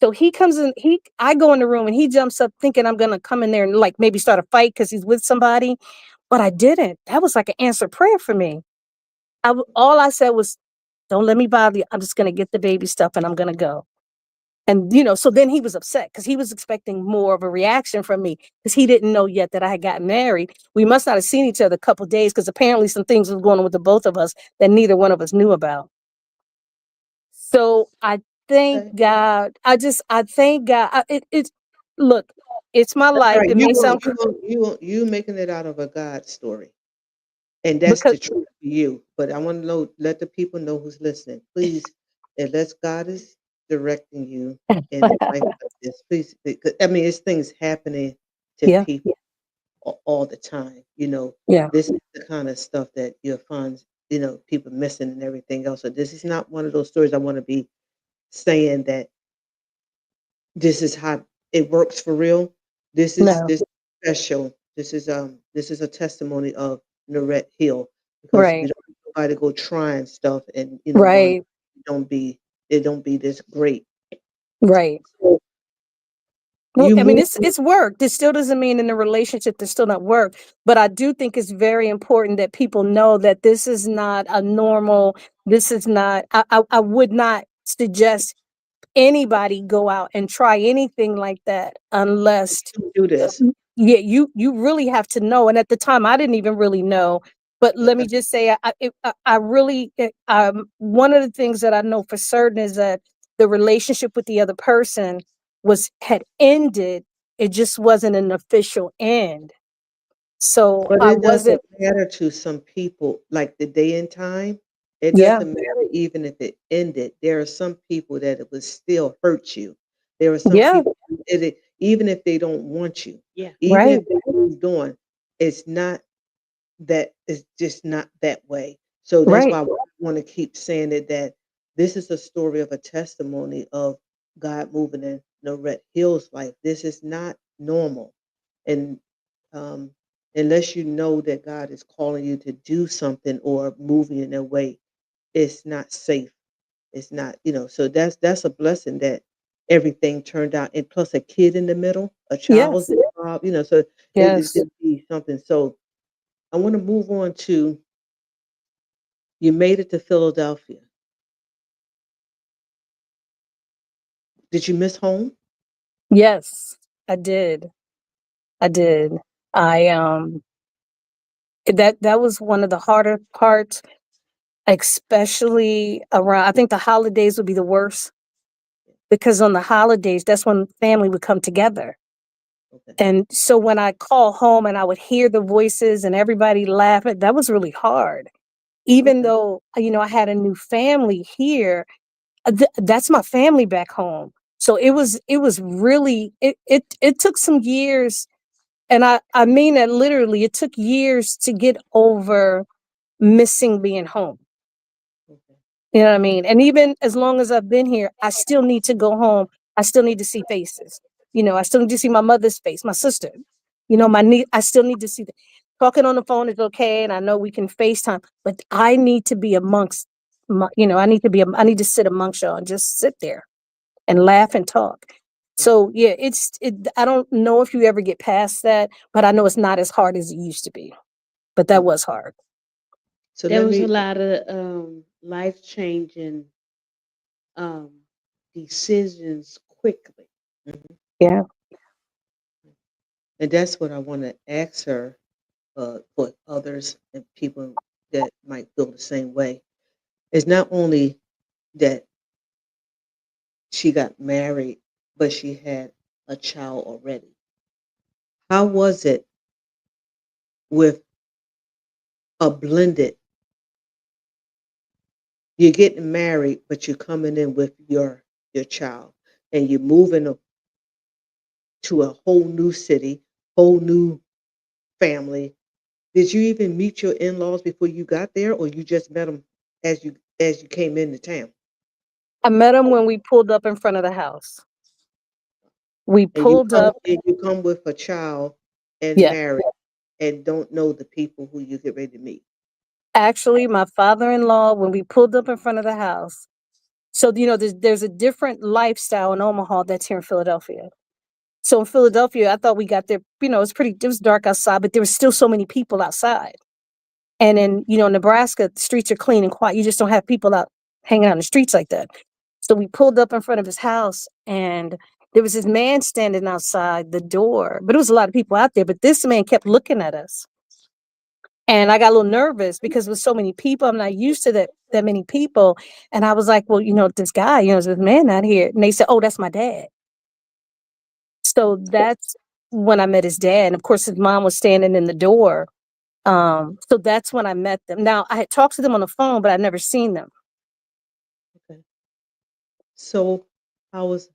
So he comes in, I go in the room and he jumps up thinking I'm gonna come in there and like maybe start a fight because he's with somebody. But I didn't. That was like an answered prayer for me. All I said was, "Don't let me bother you. I'm just gonna get the baby stuff and I'm gonna go." And so then he was upset because he was expecting more of a reaction from me because he didn't know yet that I had gotten married. We must not have seen each other a couple of days because apparently some things was going on with the both of us that neither one of us knew about. So I thank
Okay.
God. I thank God. It's look, it's my
That's
life.
right.
It may sound
You making it out of a God story. And that's
because
the truth for you. But I want to know, let the people know who's listening. Please, unless God is directing you in a life like this, please, because, I mean, it's things happening to
yeah,
people all the time.
yeah,
This is the kind of stuff that you'll find, people missing and everything else. So this is not one of those stories I want to be saying that this is how it works for real.
no,
This special. This is a testimony of Naurette Hill because we
right,
don't want nobody to go trying stuff and going
right,
don't be it don't be this great.
right.
So
Well,
you
I mean,
move
it's work. This still doesn't mean in a relationship there's still not work, but I do think it's very important that people know that this is not a normal. This is not. I would not suggest anybody go out and try anything like that unless
do this.
yeah, you really have to know. And at the time I didn't even really know, but let me
Okay.
just say I really one of the things that I know for certain is that the relationship with the other person had ended. It just wasn't an official end, so
But
I
it doesn't
wasn't.
matter to some people, like the day and time. It
Yeah,
doesn't matter even if it ended. There are some people that it would still hurt you. There are some
yeah,
people, even if they don't want you,
Yeah.
even
right,
if they moved on, it's not that, it's just not that way. So that's
right,
why I want to keep saying it, that this is a story of a testimony of God moving in Norette Hill's life. This is not normal. And um, unless you know that God is calling you to do something or moving in a way, it's not safe. It's not, so that's a blessing that everything turned out, and plus a kid in the middle, a child
yes,
involved, so it's
yes,
gonna be something. So I want to move on to, you made it to Philadelphia. Did you miss home?
yes. I did. I did. I that was one of the harder parts, especially around, I think the holidays would be the worst because on the holidays, that's when family would come together.
Okay.
And so when I call home and I would hear the voices and everybody laughing, that was really hard. Even
Okay.
though, I had a new family here, that's my family back home. So it was really, it took some years. And I mean that literally, it took years to get over missing being home.
Okay.
You know what I mean? And even as long as I've been here, I still need to go home. I still need to see faces. I still need to see my mother's face, my sister. My niece. I still need to see. Talking on the phone is okay, and I know we can FaceTime, but I need to be amongst. I need to be. I need to sit amongst y'all and just sit there and laugh and talk.
Okay.
So yeah, I don't know if you ever get past that, but I know it's not as hard as it used to be. But that
Okay.
was hard.
So
There
let
was a
me.
lot of life changing um decisions quickly.
Mhm.
Yeah.
And that's what I want to ask her, for others and people that might feel the same way. It's not only that she got married, but she had a child already. How was it with a blended? You're getting married, but you're coming in with your child, and you're moving to a whole new city, whole new family. Did you even meet your in-laws before you got there, or you just met them as you came into town?
I met him when we pulled up in front of the house. We
And you
pulled
come
up.
and you come with a child and
Yeah.
married and don't know the people who you get ready to meet.
Actually, my father-in-law, when we pulled up in front of the house. So, there's a different lifestyle in Omaha that's here in Philadelphia. So in Philadelphia, I thought we got there, it was dark outside, but there was still so many people outside. And in, Nebraska, the streets are clean and quiet. You just don't have people out hanging out in the streets like that. So we pulled up in front of his house and there was this man standing outside the door, but it was a lot of people out there. But this man kept looking at us. And I got a little nervous because with so many people, I'm not used to that many people. And I was like, well, this guy, this man out here. And they said, oh, that's my dad. So that's when I met his dad. And of course, his mom was standing in the door. So that's when I met them. Now I had talked to them on the phone, but I'd never seen them.
Okay. So how was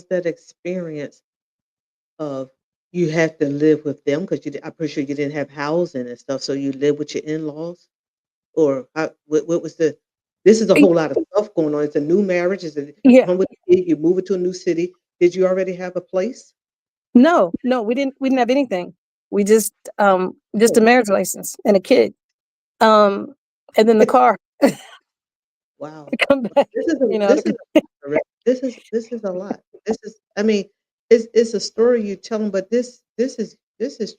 that experience of you had to live with them because I'm pretty sure you didn't have housing and stuff, so you live with your in-laws, or what was the? This is a
Y-
whole lot of stuff going on. It's a new marriage. You
Yeah.
come with a kid, you move it to a new city. Did you already have a place?
No, no, we didn't have anything. We just a
Oh,
marriage license and a kid. Um, and then the car
wow.
to come back,
This is a
you know.
this is this is a lot. This is I mean, it's a story you tell them, but this is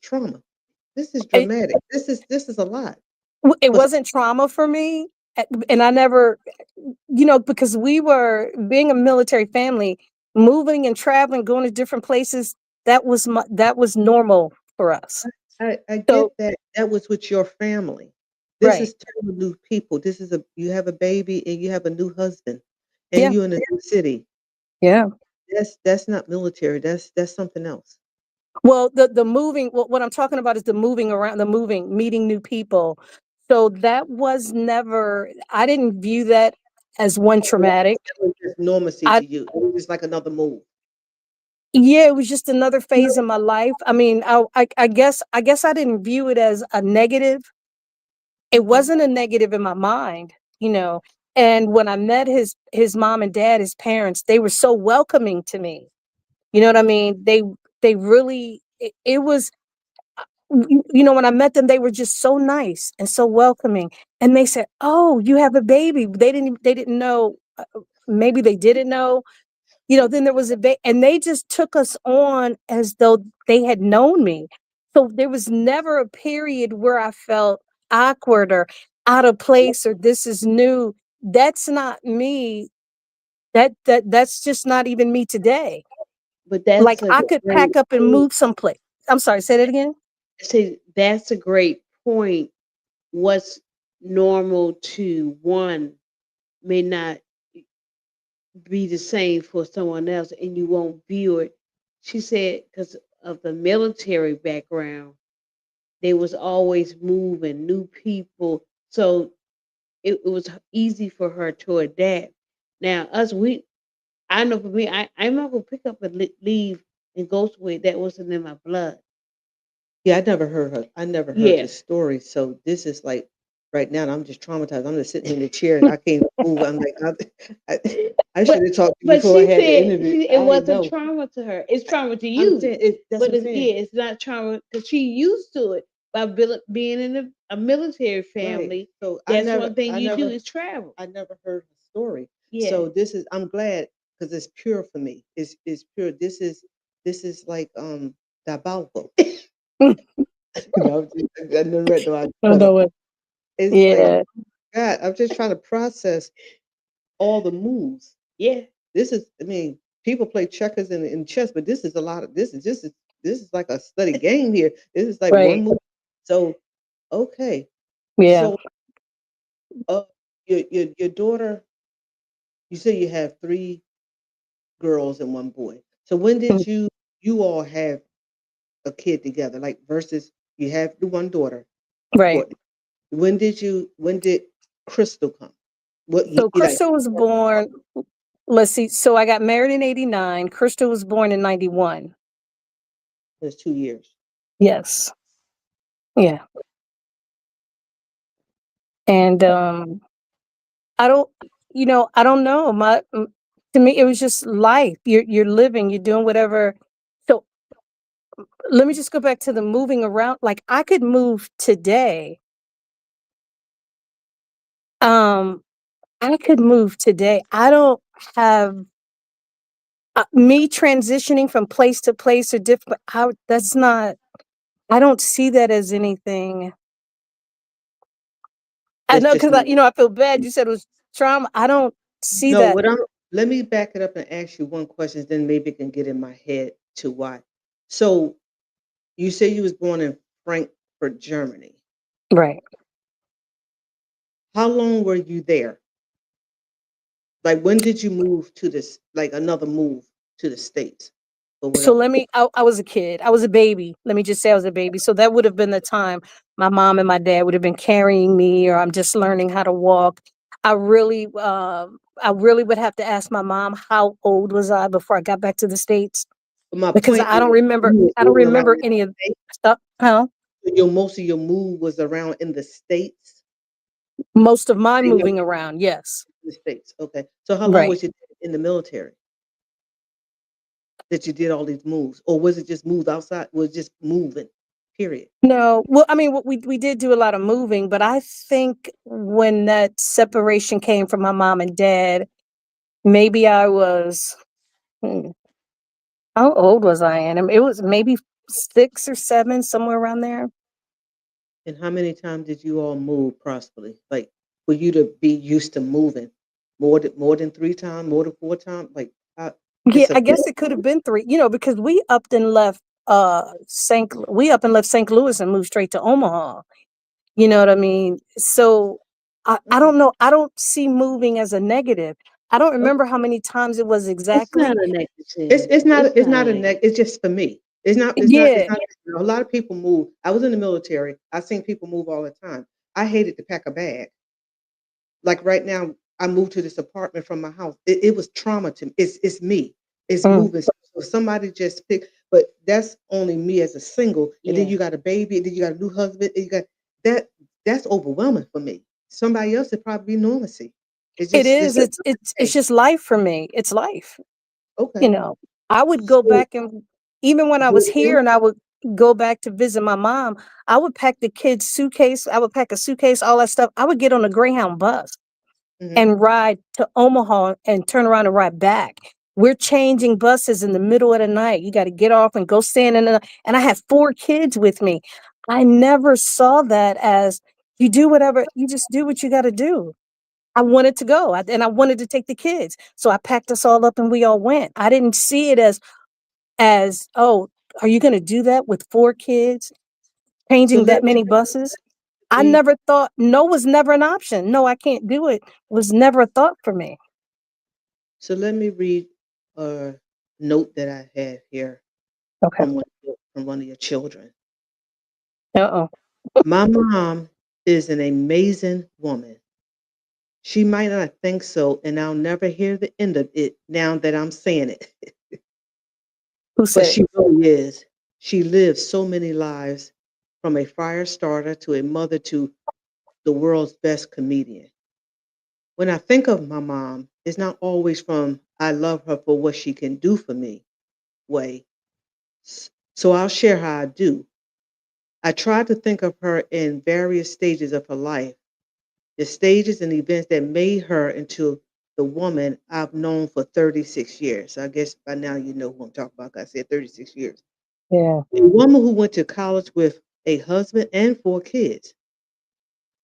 trauma. This is
It,
dramatic. This is a lot.
it
'Cause
wasn't trauma for me. And I never, because we were being a military family, moving and traveling, going to different places. That was normal for us.
I
So
get that. That was with your family. This
right,
is totally new people. You have a baby and you have a new husband and
yeah,
you in a new city.
yeah.
That's not military. That's something else.
Well, the moving, what I'm talking about is the moving around, the moving, meeting new people. So that was never. I didn't view that as one traumatic.
That was just normalcy
I
to you. It was just like another move.
Yeah, it was just another phase in my life. I mean, I guess I didn't view it as a negative. It
Okay.
wasn't a negative in my mind, you know. And when I met his mom and dad, his parents, they were so welcoming to me. You know what I mean? They really it was when I met them, they were just so nice and so welcoming. And they said, "Oh, you have a baby." They didn't know. Maybe they didn't know. Then there was and they just took us on as though they had known me. So there was never a period where I felt awkward or out of place or this is new. That's not me. That's just not even me today.
But
Like
that's a
I could
great
pack up and
point.
move someplace. I'm sorry, say that again.
See, that's a great point. What's normal to one may not be the same for someone else, and you won't view it. She said because of the military background, they was always moving new people, so it was easy for her to adapt. Now us, I know for me, I'm not gonna pick up and leave and go somewhere that wasn't in my blood.
Yeah, I never heard
Yeah,
this story. So this is like right now I'm just traumatized. I'm just sitting in the chair and I can't move. I'm like I should
but
have talked to you
but
before I
she
had the
said
interview.
it
I
wasn't
know.
trauma to her. It's trauma to
I'm
you,
saying that's
but
what I'm saying.
it's not trauma because she used to it by being in a military
Right.
family.
So
That's one thing you do is travel.
I never heard the story.
Yeah.
So I'm glad because it's pure for me. It's pure. This is like diabolical. No, I never read the
I
but
know it.
it's like
Yeah.
God, I'm just trying to process all the moves.
Yeah.
I mean, people play checkers and chess, but this is a lot of this is like a study game here. This is like one
Right.
move. So okay.
Yeah.
So uh your daughter, you say you have three girls and one boy. So when
Mm,
did you all have a kid together? Like versus you have the one daughter,
right.
Courtney. When did Crystal come? What
So
you like
Crystal was born. Let's see. So I got married in '89. Crystal was born in '91.
there's 2 years.
Yes. Yeah. And I don't, I don't know. To me, it was just life. You're living. You're doing whatever. So let me just go back to the moving around. Like I could move today. Um, I could move today. I don't have me transitioning from place to place or different. That's not. I don't see that as anything. I
That's
know
just
because
not.
I feel bad. You said it was trauma. I don't see
No,
that.
what I'm let me back it up and ask you one question, then maybe it can get in my head to why. So you say you was born in Frankfurt, Germany.
Right.
How long were you there? Like when did you move to this like another move to the States or
So
whatever?
I was a kid. I was a baby. Let me just say I was a baby. So that would have been the time my mom and my dad would have been carrying me, or I'm just learning how to walk. I really would have to ask my mom how old was I before I got back to the States
But my
because
point is you was
I don't
moving around
remember
in
any of
the States.
stuff. Huh?
So your most of your move was around in the States.
Most of my
They never
moving around, yes.
in the States. Okay. So how long
Right.
was you in the military that you did all these moves? Or was it just moves outside? Was it just moving, period?
No, well, I mean, we did do a lot of moving, but I think when that separation came from my mom and dad, maybe I was, hmm, how old was I in 'em? It was maybe 6 or 7, somewhere around there.
And how many times did you all move prosperly? Like for you to be used to moving more than 3 times, more than 4 times? Like
Yeah,
it's a
I guess it could have been 3, because we up and left St. Louis and moved straight to Omaha. You know what I mean? So I
okay.
don't know. I don't see moving as a negative. I don't remember how many times it was
It's not
exactly.
a
It's
negative.
it's not
It's
it's
not a
not a
negative.
neg. It's just for me. It's
Yeah.
not. A lot of people move. I was in the military. I've seen people move all the time. I hated to pack a bag. Like right now, I moved to this apartment from my house. It was trauma to me. It's me. It's
Mm.
moving. So somebody just pick, but that's only me as a single. And then
Yeah.
you got a baby, and then you got a new husband, and you got that. That's overwhelming for me. Somebody else would probably be normalcy. It's
It
just
is.
this.
It's
Okay,
just life for me. It's life. You
okay.
know, I would go
So
back, and even when I
go
was here
again.
and I would go back to visit my mom, I would pack the kids' suitcase. I would pack a suitcase, all that stuff. I would get on a Greyhound bus
Hmm.
and ride to Omaha and turn around and ride back. We're changing buses in the middle of the night. You got to get off and go stand and I had 4 kids with me. I never saw that as you just do what you got to do. I wanted to go and I wanted to take the kids. So I packed us all up and we all went. I didn't see it as, oh, are you going to do that with 4 kids,
So
changing
let
that
me
many buses? I
read.
never thought no was never an option. No, I can't do it. Was never a thought for me.
So let me read a note that I have here
Okay.
from one of your children.
Uh-oh.
My mom is an amazing woman. She might not think so, and I'll never hear the end of it now that I'm saying it.
Who
But
said it?
she really is. She lives so many lives, from a fire starter to a mother to the world's best comedian. When I think of my mom, it's not always from I love her for what she can do for me way. So I'll share how I do. I try to think of her in various stages of her life, the stages and events that made her into the woman I've known for 36 years. So I guess by now you know who I'm talking about. 'Cause I said 36 years.
Yeah.
A woman who went to college with a husband and 4 kids.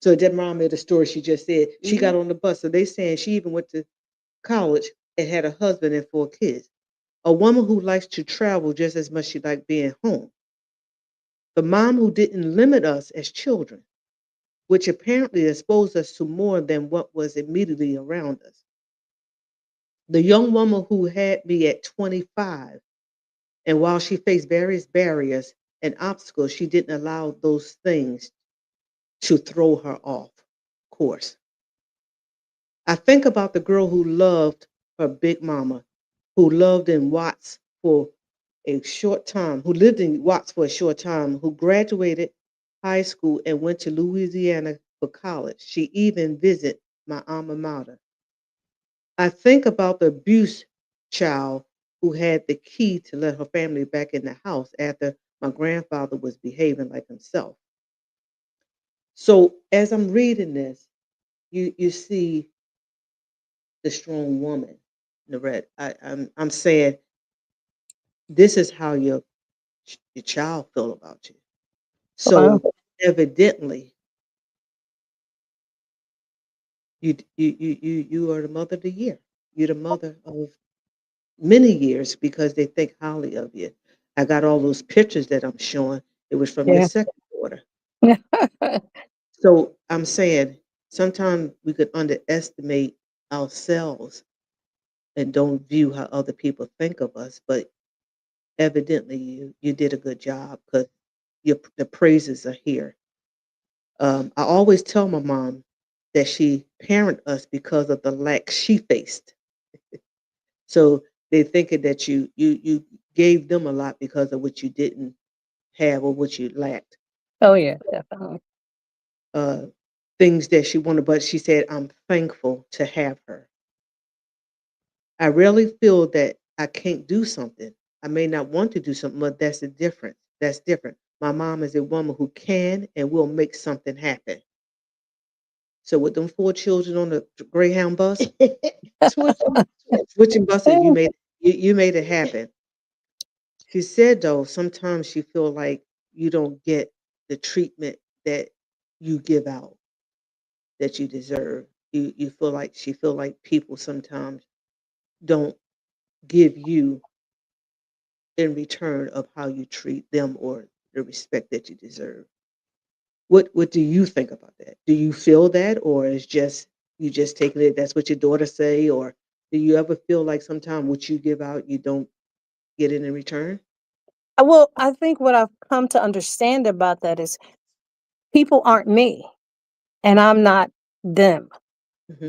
So that reminded me of the story she just said. She
Hmm.
got on the bus. So they saying she even went to college and had a husband and 4 kids. A woman who likes to travel just as much as she liked being home. The mom who didn't limit us as children, which apparently exposed us to more than what was immediately around us. The young woman who had me at 25, and while she faced various barriers and obstacles, she didn't allow those things to throw her off course. I think about the girl who loved her big mama, who loved in Watts for a short time, who lived in Watts for a short time, who graduated high school and went to Louisiana for college. She even visit my alma mater. I think about the abuse child who had the key to let her family back in the house after my grandfather was behaving like himself. So as I'm reading this, you see the strong woman, Naurette. I'm saying this is how your child feel about you.
Wow.
So evidently, you are the mother of the year. You're the mother of many years because they think highly of you. I got all those pictures that I'm showing. It was from your
Yeah.
second daughter. So I'm saying sometimes we could underestimate ourselves and don't view how other people think of us, but evidently you did a good job because the praises are here. I always tell my mom that she parent us because of the lack she faced. So they thinking that you gave them a lot because of what you didn't have or what you lacked.
Oh yeah, definitely.
Uh, things that she wanted, but she said, "I'm thankful to have her." I rarely feel that I can't do something. I may not want to do something, but that's the difference. That's different. My mom is a woman who can and will make something happen. So with them four children on the Greyhound bus, switching, switching buses, you made it happen. She said though, sometimes she feel like you don't get the treatment that you give out that you deserve. You feel like she feel like people sometimes don't give you in return of how you treat them or the respect that you deserve. What do you think about that? Do you feel that or is just you just taking it that's what your daughter say or do you ever feel like sometimes what you give out you don't get it in return?
Well, I think what I've come to understand about that is people aren't me and I'm not them.
Hmm.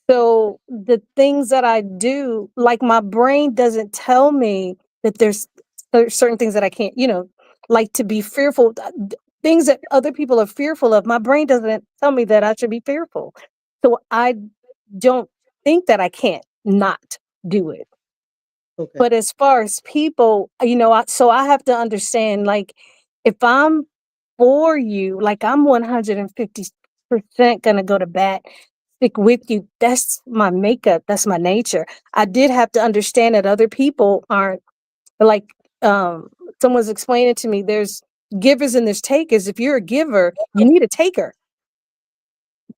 So the things that I do, like my brain doesn't tell me that there's certain things that I can't, like to be fearful, things that other people are fearful of. My brain doesn't tell me that I should be fearful. So I don't think that I can't not do it.
Okay.
But as far as people, so I have to understand, like, if I'm for you, like I'm 150% gonna go to bat, stick with you. That's my makeup. That's my nature. I did have to understand that other people aren't like, um, someone's explaining to me. There's givers and there's takers. If you're a giver, you need a taker,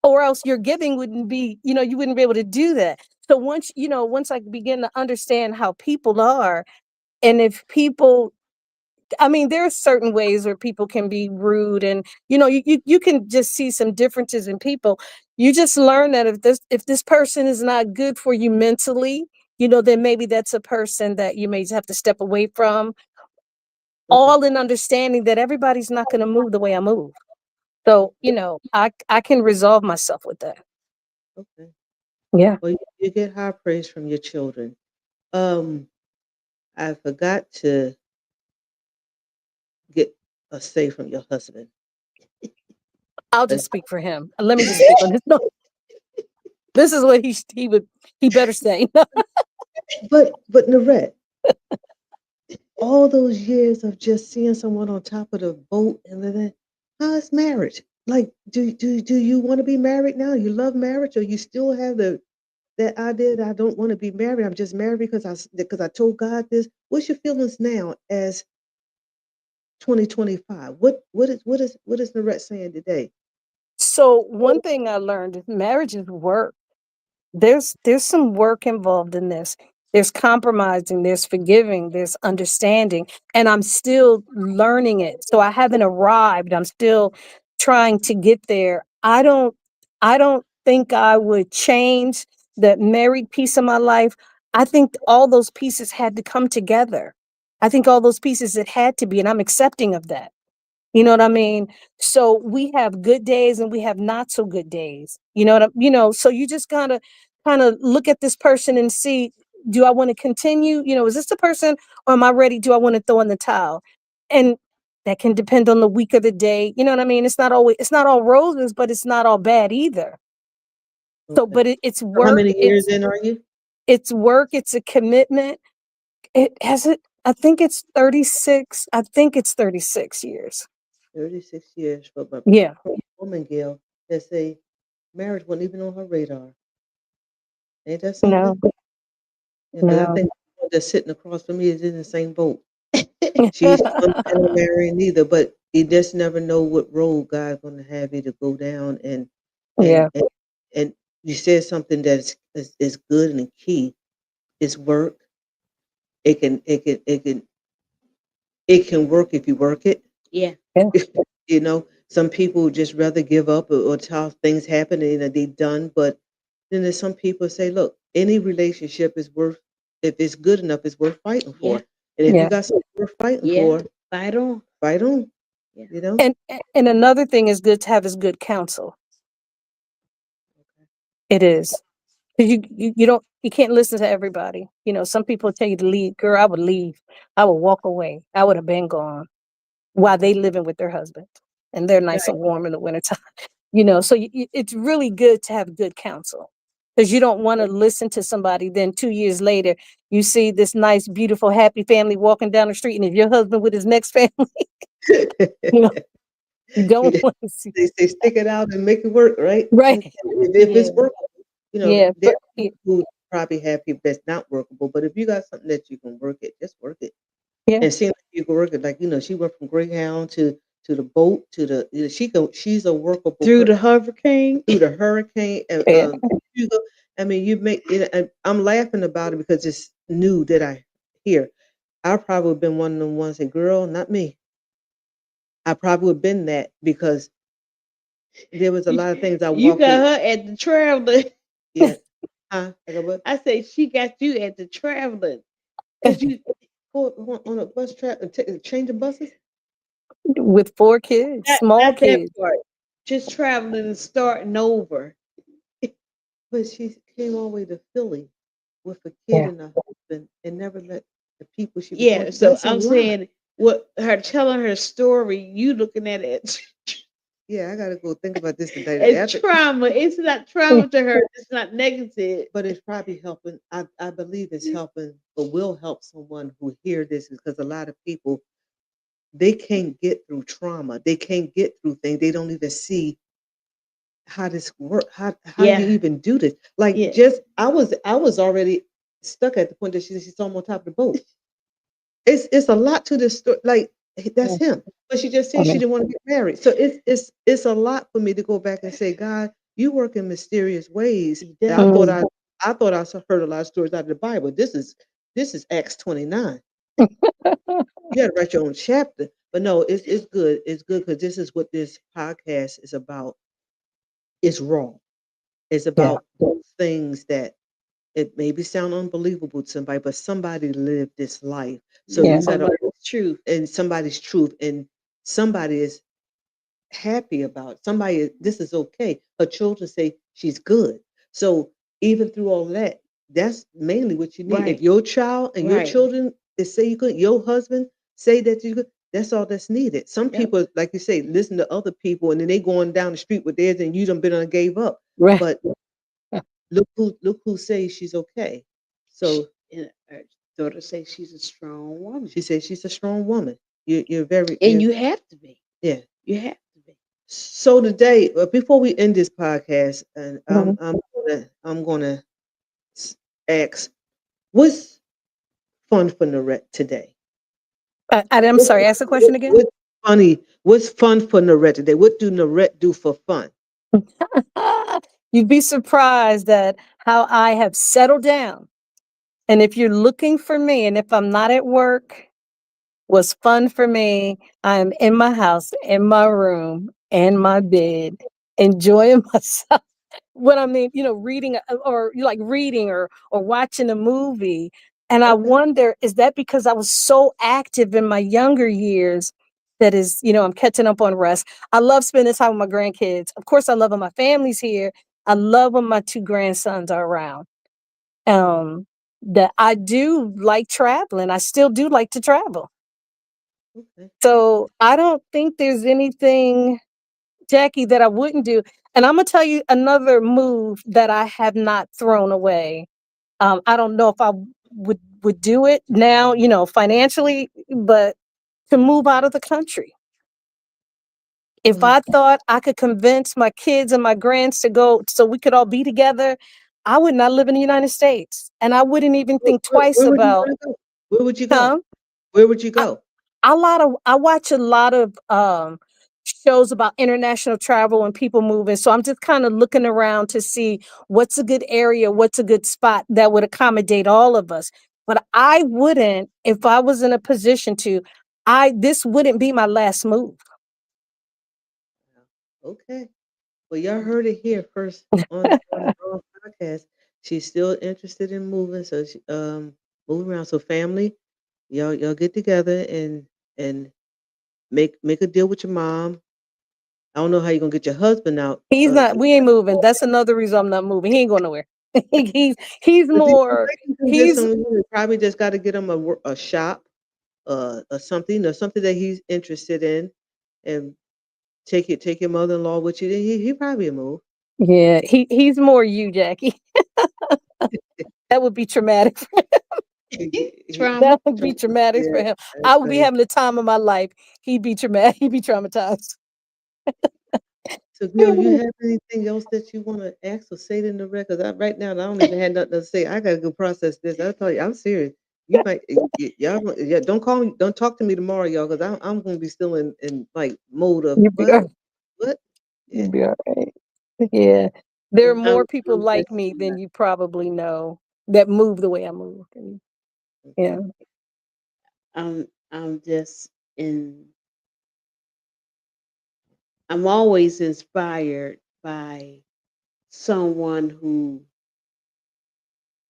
or else your giving wouldn't be, you wouldn't be able to do that. So once I begin to understand how people are, and if people, I mean, there are certain ways where people can be rude, and you can just see some differences in people. You just learn that if this person is not good for you mentally, then maybe that's a person that you may have to step away from,
Okay.
all in understanding that everybody's not going to move the way I move. So, I can resolve myself with that.
Okay.
Yeah.
Well, you get high praise from your children. Um, I forgot to get a say from your husband.
I'll
Uh,
just speak for him. Let me just speak on this. No, this is what he better say.
but Narette, all those years of just seeing someone on top of the boat and then how's marriage? Like, do you want to be married now? You love marriage, or you still have that idea that I don't want to be married. I'm just married because I told God this. What's your feelings now as 2025? What is Narette saying today?
So one thing I learned is marriage is work. There's some work involved in this. There's compromising, there's forgiving, there's understanding, and I'm still learning it. So I haven't arrived. I'm still trying to get there. I don't think I would change the married piece of my life. I think all those pieces had to come together. I think all those pieces it had to be, and I'm accepting of that. You know what I mean? So we have good days and we have not so good days. So you just kind of look at this person and see, do I want to continue? Is this the person, or am I ready? Do I want to throw in the towel? And That can depend on the week of the day. You know what I mean? It's not all roses, but it's not all bad either. So,
Okay.
but it's
So how
work.
many years in are you?
It's work. It's a commitment. It has it. I think it's 36. I think it's 36 years.
36 years for a
Yeah.
woman, Gail, that say marriage wasn't even on her radar. Ain't that something?
No,
Yeah, because I
no.
think the one that's sitting across from me is in the same boat. She's not marrying neither, but you just never know what road God's going to have you to go down. And
Yeah.
and and you said something is good and key. Is work. It can work if you work it.
Yeah.
Yeah.
Some people just rather give up or tell things happen and they're done. But then there's some people say, look, any relationship is worth, if it's good enough, it's worth fighting
Yeah.
for. And if you
Yeah.
got something worth fighting
Yeah.
for,
Fight on.
fight on.
Yeah.
You know.
And another thing is good to have is good counsel. It is. 'Cause you can't listen to everybody. Some people tell you to leave. Girl, I would leave. I would walk away. I would have been gone while they living with their husband and they're nice
Right.
and warm in the wintertime. So it's really good to have good counsel because you don't want to listen to somebody. Then 2 years later, you see this nice, beautiful, happy family walking down the street, and if your husband with his next family, you know, you don't want to see.
They say stick it out and make it work, right?
Right.
If
Yeah.
it's workable,
Yeah.
there are people who probably have people that's not workable, but if you got something that you can work it, just work it.
Yeah.
And it seems like you can work it. Like, she went from Greyhound to the boat to she's a workable
Through
person
the hurricane.
through the hurricane.
Yeah.
Hugo, I mean, you make it. And I'm laughing about it because it's new that I hear. I probably have been one of them ones that, girl, not me. I probably would have been that because there was a lot of things I
You
walked
got
away.
her at the traveling.
Yeah. Huh? I go, what?
I said she got you at the traveling. Cause you
Go on a bus trip and changing buses?
With 4 kids, small
not that
kids.
part. Just traveling and starting over.
But she came all the way to Philly with a kid
Yeah.
and a husband and never met the people she was going
Yeah,
to.
so
That's a
I'm
lot.
saying what her telling her story, you looking at it
Yeah, I got to go think about this today.
as
After,
trauma. It's not trauma to her. It's not negative.
but it's probably helping. I believe it's helping, or will help someone who hear this because a lot of people they can't get through trauma. They can't get through things. They don't even see how this work. How you
Yeah,
even do this? Like
yeah,
just I was already stuck at the point that she saw him on top of the boat. It's a lot to this story. Like that's him. But she just said she didn't want to get married. So it's a lot for me to go back and say, God, you work in mysterious ways.
he
That I
does.
thought
Mm.
I heard a lot of stories out of the Bible. This is Acts 29. You got to write your own chapter. But no, it's good. It's good because this is what this podcast is about. It's raw. It's
Yeah.
about those things that it maybe sound unbelievable to somebody, but somebody lived this life. So
Yeah,
you
Yeah.
got to
somebody's truth.
and somebody's truth and somebody is happy about it. This is okay. Her children say she's good. So even through all that, that's mainly what you need. If
Right,
your child and your
right.
children is say you good, your husband say that you good, that's all that's needed. Some
Yep.
people, like you say, listen to other people and then they going down the street with theirs and you done been on gave up.
Right.
But look who says she's okay.
She,
So
and her daughter says she's a strong woman,
she says she's a strong woman. You're very
and you have to be.
yeah.
You have to be.
So today, before we end this podcast, and I'm
Mhm.
I'm gonna ask, what's fun for Naurette today?
I'm
What's,
sorry. Ask the question
what-
again.
what's funny? What's fun for Naurette today? What do Naurette do for fun?
You'd be surprised at how I have settled down. And if you're looking for me, and if I'm not at work, what's fun for me, I'm in my house, in my room, in my bed, enjoying myself. What I mean, reading or you like reading or watching a movie. And I
Okay,
wonder, is that because I was so active in my younger years that is, I'm catching up on rest. I love spending time with my grandkids. Of course, I love when my family's here. I love when my two grandsons are around. Um, that I do like traveling. I still do like to travel.
Okay.
So I don't think there's anything, Jackie, that I wouldn't do. And I'm gonna tell you another move that I have not thrown away. I don't know if I would do it now, financially, but to move out of the country. If
Well,
I thought I could convince my kids and my grands to go so we could all be together, I would not live in the United States. And I wouldn't even think twice
where would you
about,
want to go? Where would you go?
huh?
Where would you
I,
go?
I watch a lot of shows about international travel and people moving. So I'm just kind of looking around to see what's a good area, what's a good spot that would accommodate all of us. But I wouldn't, if I was in a position to, this wouldn't be my last move.
Okay. Well, y'all heard it here first on our podcast. She's still interested in moving, so she move around. So family, y'all get together and make a deal with your mom. I don't know how you're gonna get your husband out.
He's not. We ain't moving. That's another reason I'm not moving. He ain't going nowhere. He's
But
more.
you can get
He's
some. You probably just got to get him a shop, or something that he's interested in, and take your mother-in-law with you. He probably will move.
yeah. He's more you, Jackie. That would be traumatic.
He
Trauma.
That would be traumatic
yeah,
for him.
that's
I would be
funny.
having the time of my life. He'd be traumatic. He'd be traumatized.
So, Gil, you have anything else that you want to ask or say to the record? Right now, I don't even have nothing to say. I gotta go process this. I tell you, I'm serious. You might, y'all, yeah. Don't call me. Don't talk to me tomorrow, y'all, because I'm gonna be still in like mode of
You'd be,
what? Yeah,
you'd be all right. Yeah. There are
I'm,
more people
I'm
like
just,
me than you probably know that move the way I move. And, yeah.
okay.
I'm just in. I'm always inspired by someone who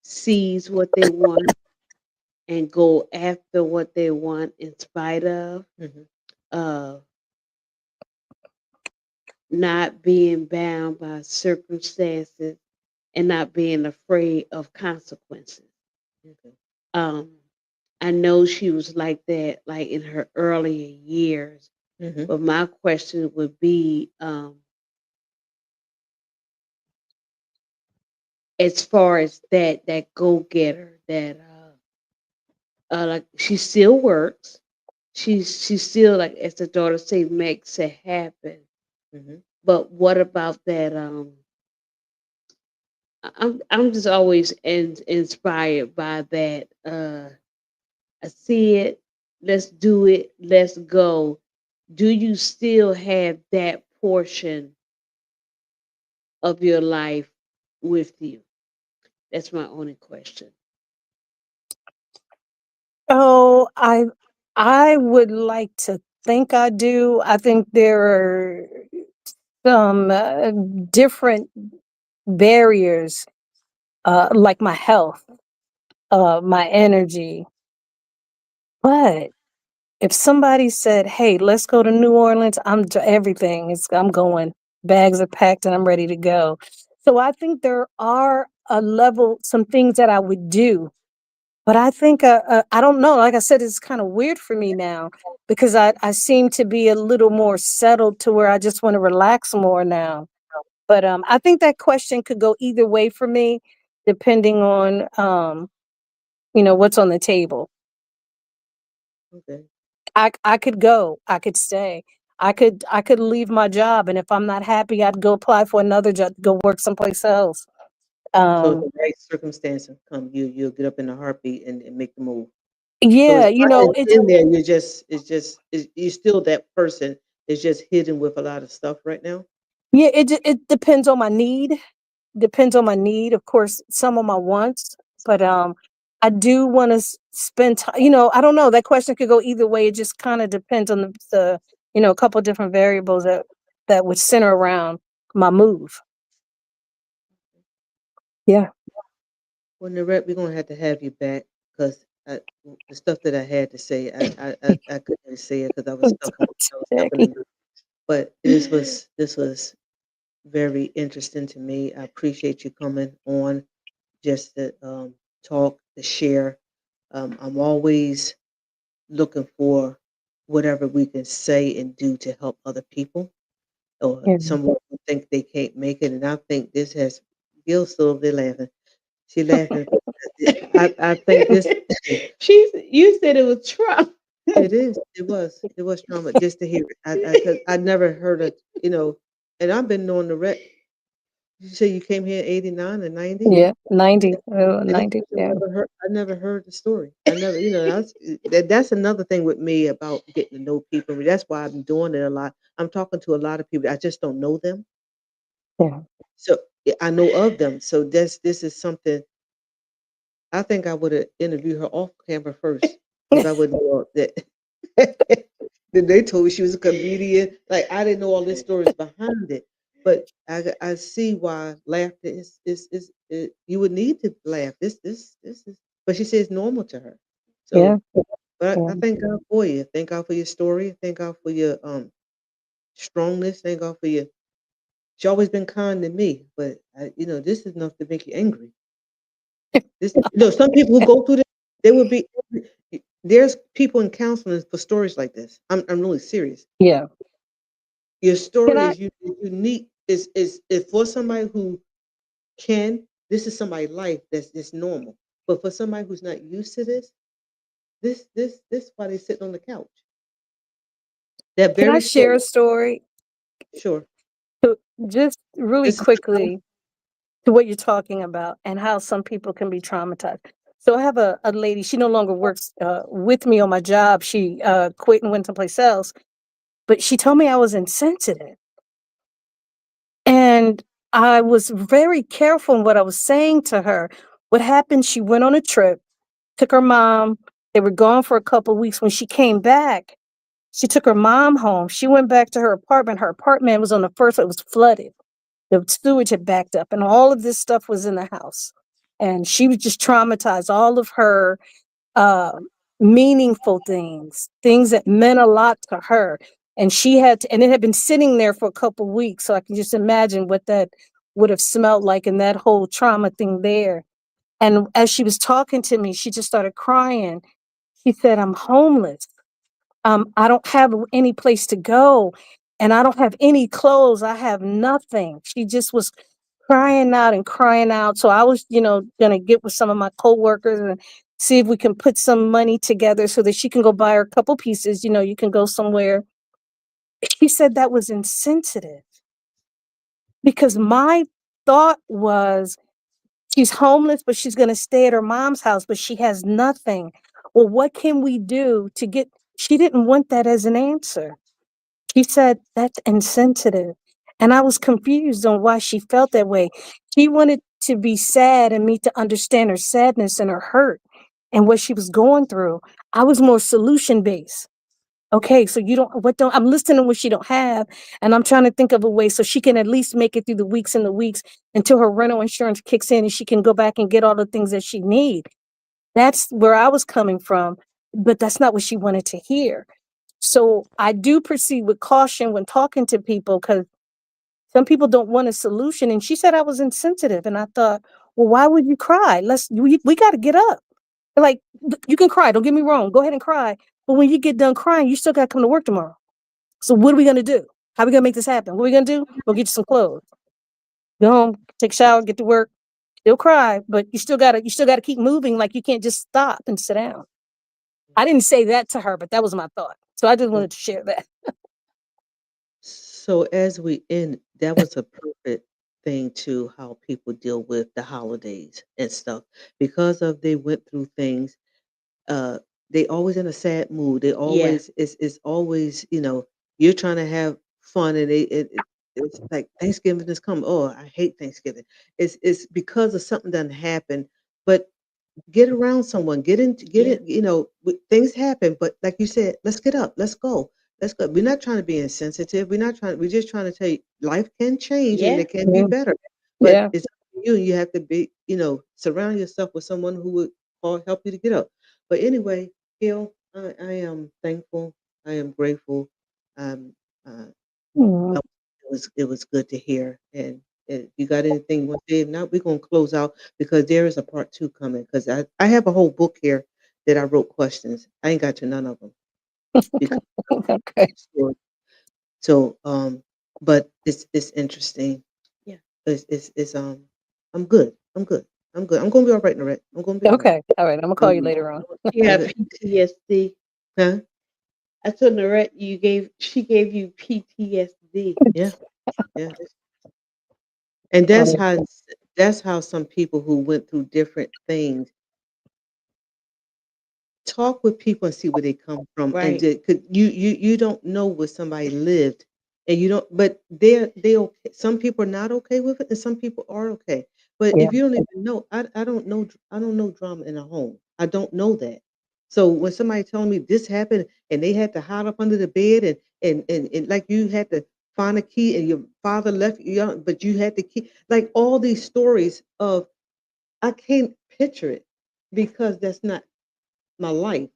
sees what they want and go after what they want in spite of
Hmm.
uh, not being bound by circumstances and not being afraid of consequences.
Okay.
Um, I know she was like that, like in her earlier years.
Hmm.
But my question would be, as far as that go getter, that like she still works. She's still, like as the daughter say, makes it happen.
Hmm.
But what about that? I'm just always inspired by that. I see it. Let's do it. Let's go. Do you still have that portion of your life with you? That's my only question.
Oh, I would like to think I do. I think there are some different barriers, like my health, my energy. But if somebody said, "Hey, let's go to New Orleans," everything is. I'm going. Bags are packed and I'm ready to go. So I think there are some things that I would do. But I think, I don't know. Like I said, it's kind of weird for me now because I seem to be a little more settled to where I just want to relax more now. But I think that question could go either way for me, depending on what's on the table.
Okay.
I could go, I could stay, I could leave my job, and if I'm not happy, I'd go apply for another job, go work someplace else.
So if
Um,
the right circumstance come, you'll get up in a heartbeat and make the move. So
yeah,
it's not
it's
in there. You're still that person. It's just hidden with a lot of stuff right now.
yeah, it depends on my need. Depends on my need, of course, some of my wants, but I do want to spend time. I don't know. That question could go either way. It just kind of depends on a couple different variables that would center around my move. Yeah.
Well, Naurette, we're gonna have to have you back because the stuff that I had to say, I couldn't say it because I was stuck in the
Jackie.
middle. But this was very interesting to me. I appreciate you coming on just to talk, to share. I'm always looking for whatever we can say and do to help other people or
Yeah.
someone who think they can't make it. And I think this has Gil's still over there laughing. She laughing. I think this
You said it was Trump.
it is. It was trauma just to hear it. Cause I never heard of, and I've been knowing the rec. You say you came here in 89 and 90?
Yeah. 90.
And I
90. Yeah.
never heard the story. I never, that's another thing with me about getting to know people. That's why I'm doing it a lot. I'm talking to a lot of people. I just don't know them.
Yeah.
So I know of them. So this is something I think I would have interviewed her off camera first if I wouldn't know that. Then they told me she was a comedian. Like I didn't know all these stories behind it, but I see why laughter you would need to laugh. This is. But she says normal to her.
Yeah.
So, but
Yeah.
I thank God for you. Thank God for your story. Thank God for your strongness. Thank God for your. She always been kind to me, but this is enough to make you angry. This, some people who go through this, they would be. There's people in counseling for stories like this. I'm really serious.
Yeah.
Your
Can
story
I
is unique. Is for somebody who can. This is somebody's life that's normal. But for somebody who's not used to this why they sitting on the couch. They're
can I
very
share
short.
a story?
Sure.
So just really
This is
quickly to what you're talking about and how some people can be traumatized. So I have a lady, she no longer works with me on my job. She quit and went someplace else, but she told me I was insensitive. And I was very careful in what I was saying to her. What happened, she went on a trip, took her mom. They were gone for a couple of weeks. When she came back, she took her mom home. She went back to her apartment. Her apartment was on the first floor, it was flooded. The sewage had backed up, and all of this stuff was in the house. And she was just traumatized. All of her uh, meaningful things, things that meant a lot to her. And she had to, and it had been sitting there for a couple weeks. So I can just imagine what that would have smelled like and that whole trauma thing there. And as she was talking to me, she just started crying. She said, I'm homeless. I don't have any place to go and I don't have any clothes. I have nothing. She just was crying out and crying out. So I was, going to get with some of my coworkers and see if we can put some money together so that she can go buy her a couple pieces. You can go somewhere. She said that was insensitive because my thought was she's homeless, but she's going to stay at her mom's house, but she has nothing. Well, what can we do to get, she didn't want that as an answer. She said, "That's insensitive." And I was confused on why she felt that way. She wanted to be sad and me to understand her sadness and her hurt and what she was going through. I was more solution based. Okay, so you don't, what don't, I'm listening to what she don't have, and I'm trying to think of a way so she can at least make it through the weeks and the weeks until her rental insurance kicks in and she can go back and get all the things that she need. That's where I was coming from, but that's not what she wanted to hear. So I do proceed with caution when talking to people because some people don't want a solution. And she said I was insensitive, and I thought, well, why would you cry? We got to get up. Like you can cry. Don't get me wrong. Go ahead and cry. But when you get done crying, you still got to come to work tomorrow. So what are we gonna do? How are we gonna make this happen? What are we gonna do? Go get you some clothes. Go home, take a shower, get to work. Still cry, but you still gotta keep moving. Like you can't just stop and sit down. I didn't say that to her, but that was my thought. So I just
Mm.
wanted to share that.
So as we end, that was a perfect thing to how people deal with the holidays and stuff because of they went through things. uh they always in a sad mood. They
Yeah.
always it's always, you're trying to have fun and it's like Thanksgiving is coming. Oh, I hate Thanksgiving. It's because of something done happened. But get around someone, get
Yeah.
it, things happen, but like you said, let's get up, let's go. Let's go. We're not trying to be insensitive. We're just trying to tell you life can change and
Yeah.
it can be
Yeah.
better. But
Yeah.
it's up to you. You have to be, surround yourself with someone who would help you to get up. But anyway, Gil, I am thankful. I am grateful. Um, uh,
Mm.
it was good to hear. And if you got anything you want to say? If not, we're gonna close out because there is a part two coming. Because I have a whole book here that I wrote questions. I ain't got to none of them. because
Okay.
story. So, but it's interesting.
Yeah.
It's I'm good. I'm good. I'm good. I'm gonna be all right, Naurette. I'm gonna be all right.
Okay. All right. I'm gonna call
I'm
you
good.
later on.
She had PTSD.
Huh?
I told Naurette she gave you PTSD.
Yeah, yeah. And
Oh,
that's how some people who went through different things talk with people and see where they come from, and
Right.
could you don't know where somebody lived, and you don't. But they okay. Some people are not okay with it, and some people are okay. But
yeah.
if you don't even know, I don't know. I don't know drama in a home. I don't know that. So when somebody telling me this happened and they had to hide up under the bed and like you had to find a key and your father left you, but you had the key, like all these stories of I can't picture it because that's not my life.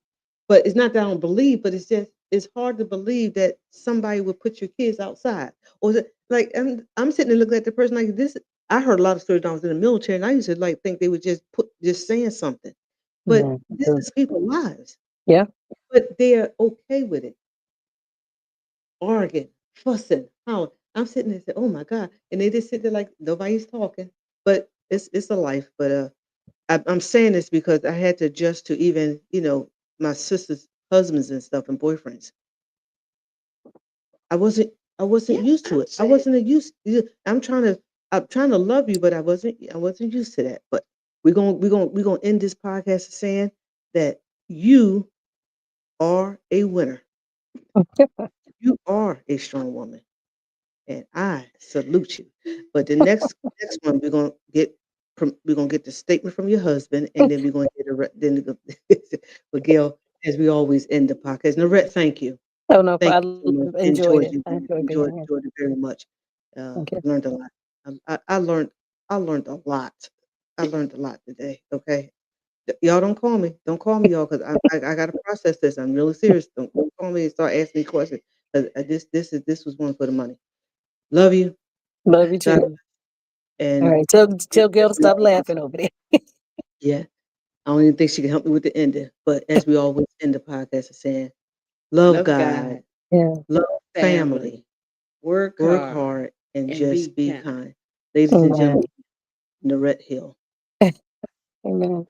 But it's not that I don't believe, but it's just it's hard to believe that somebody would put your kids outside. Or like I'm sitting there looking at the person like this. I heard a lot of stories when I was in the military, and I used to like think they would just saying something. But
Mhm.
this is people's lives.
Yeah.
But they're okay with it. Arguing, fussing, how I'm sitting there and say, oh my God. And they just sit there like nobody's talking. But it's a life. But I'm saying this because I had to adjust to even, my sister's husbands and stuff and boyfriends. I wasn't I wasn't
Yeah,
used
I'm
to it. I
saying.
wasn't used I'm trying to love you, but I wasn't used to that. But we're gonna end this podcast saying that you are a winner. You are a strong woman. And I salute you. But the next one we're gonna get the statement from your husband, and then we're gonna get but Gail, as we always end the podcast. Naurette, thank you.
Oh no,
Thank
I
you so much.
enjoyed
Enjoyed
it.
you.
I enjoyed being
Enjoyed
here.
enjoyed it very much.
Thank you.
Learned a lot. I learned a lot. I learned a lot today. Okay. Y'all don't call me. Don't call me, y'all, because I gotta process this. I'm really serious. Don't call me and start asking me questions. 'Cause this was one for the money. Love you.
Love you
God,
too. All
and
right. Tell Gail to stop laughing over there.
yeah, I don't even think she can help me with the ending. But as we always end the podcast of saying, love
Love
God,
God,
Yeah.
love
family,
family,
work
work
hard,
hard, and
and
just
be
be
kind.
kind. Ladies and
Amen.
gentlemen, Narette Hill.
Amen.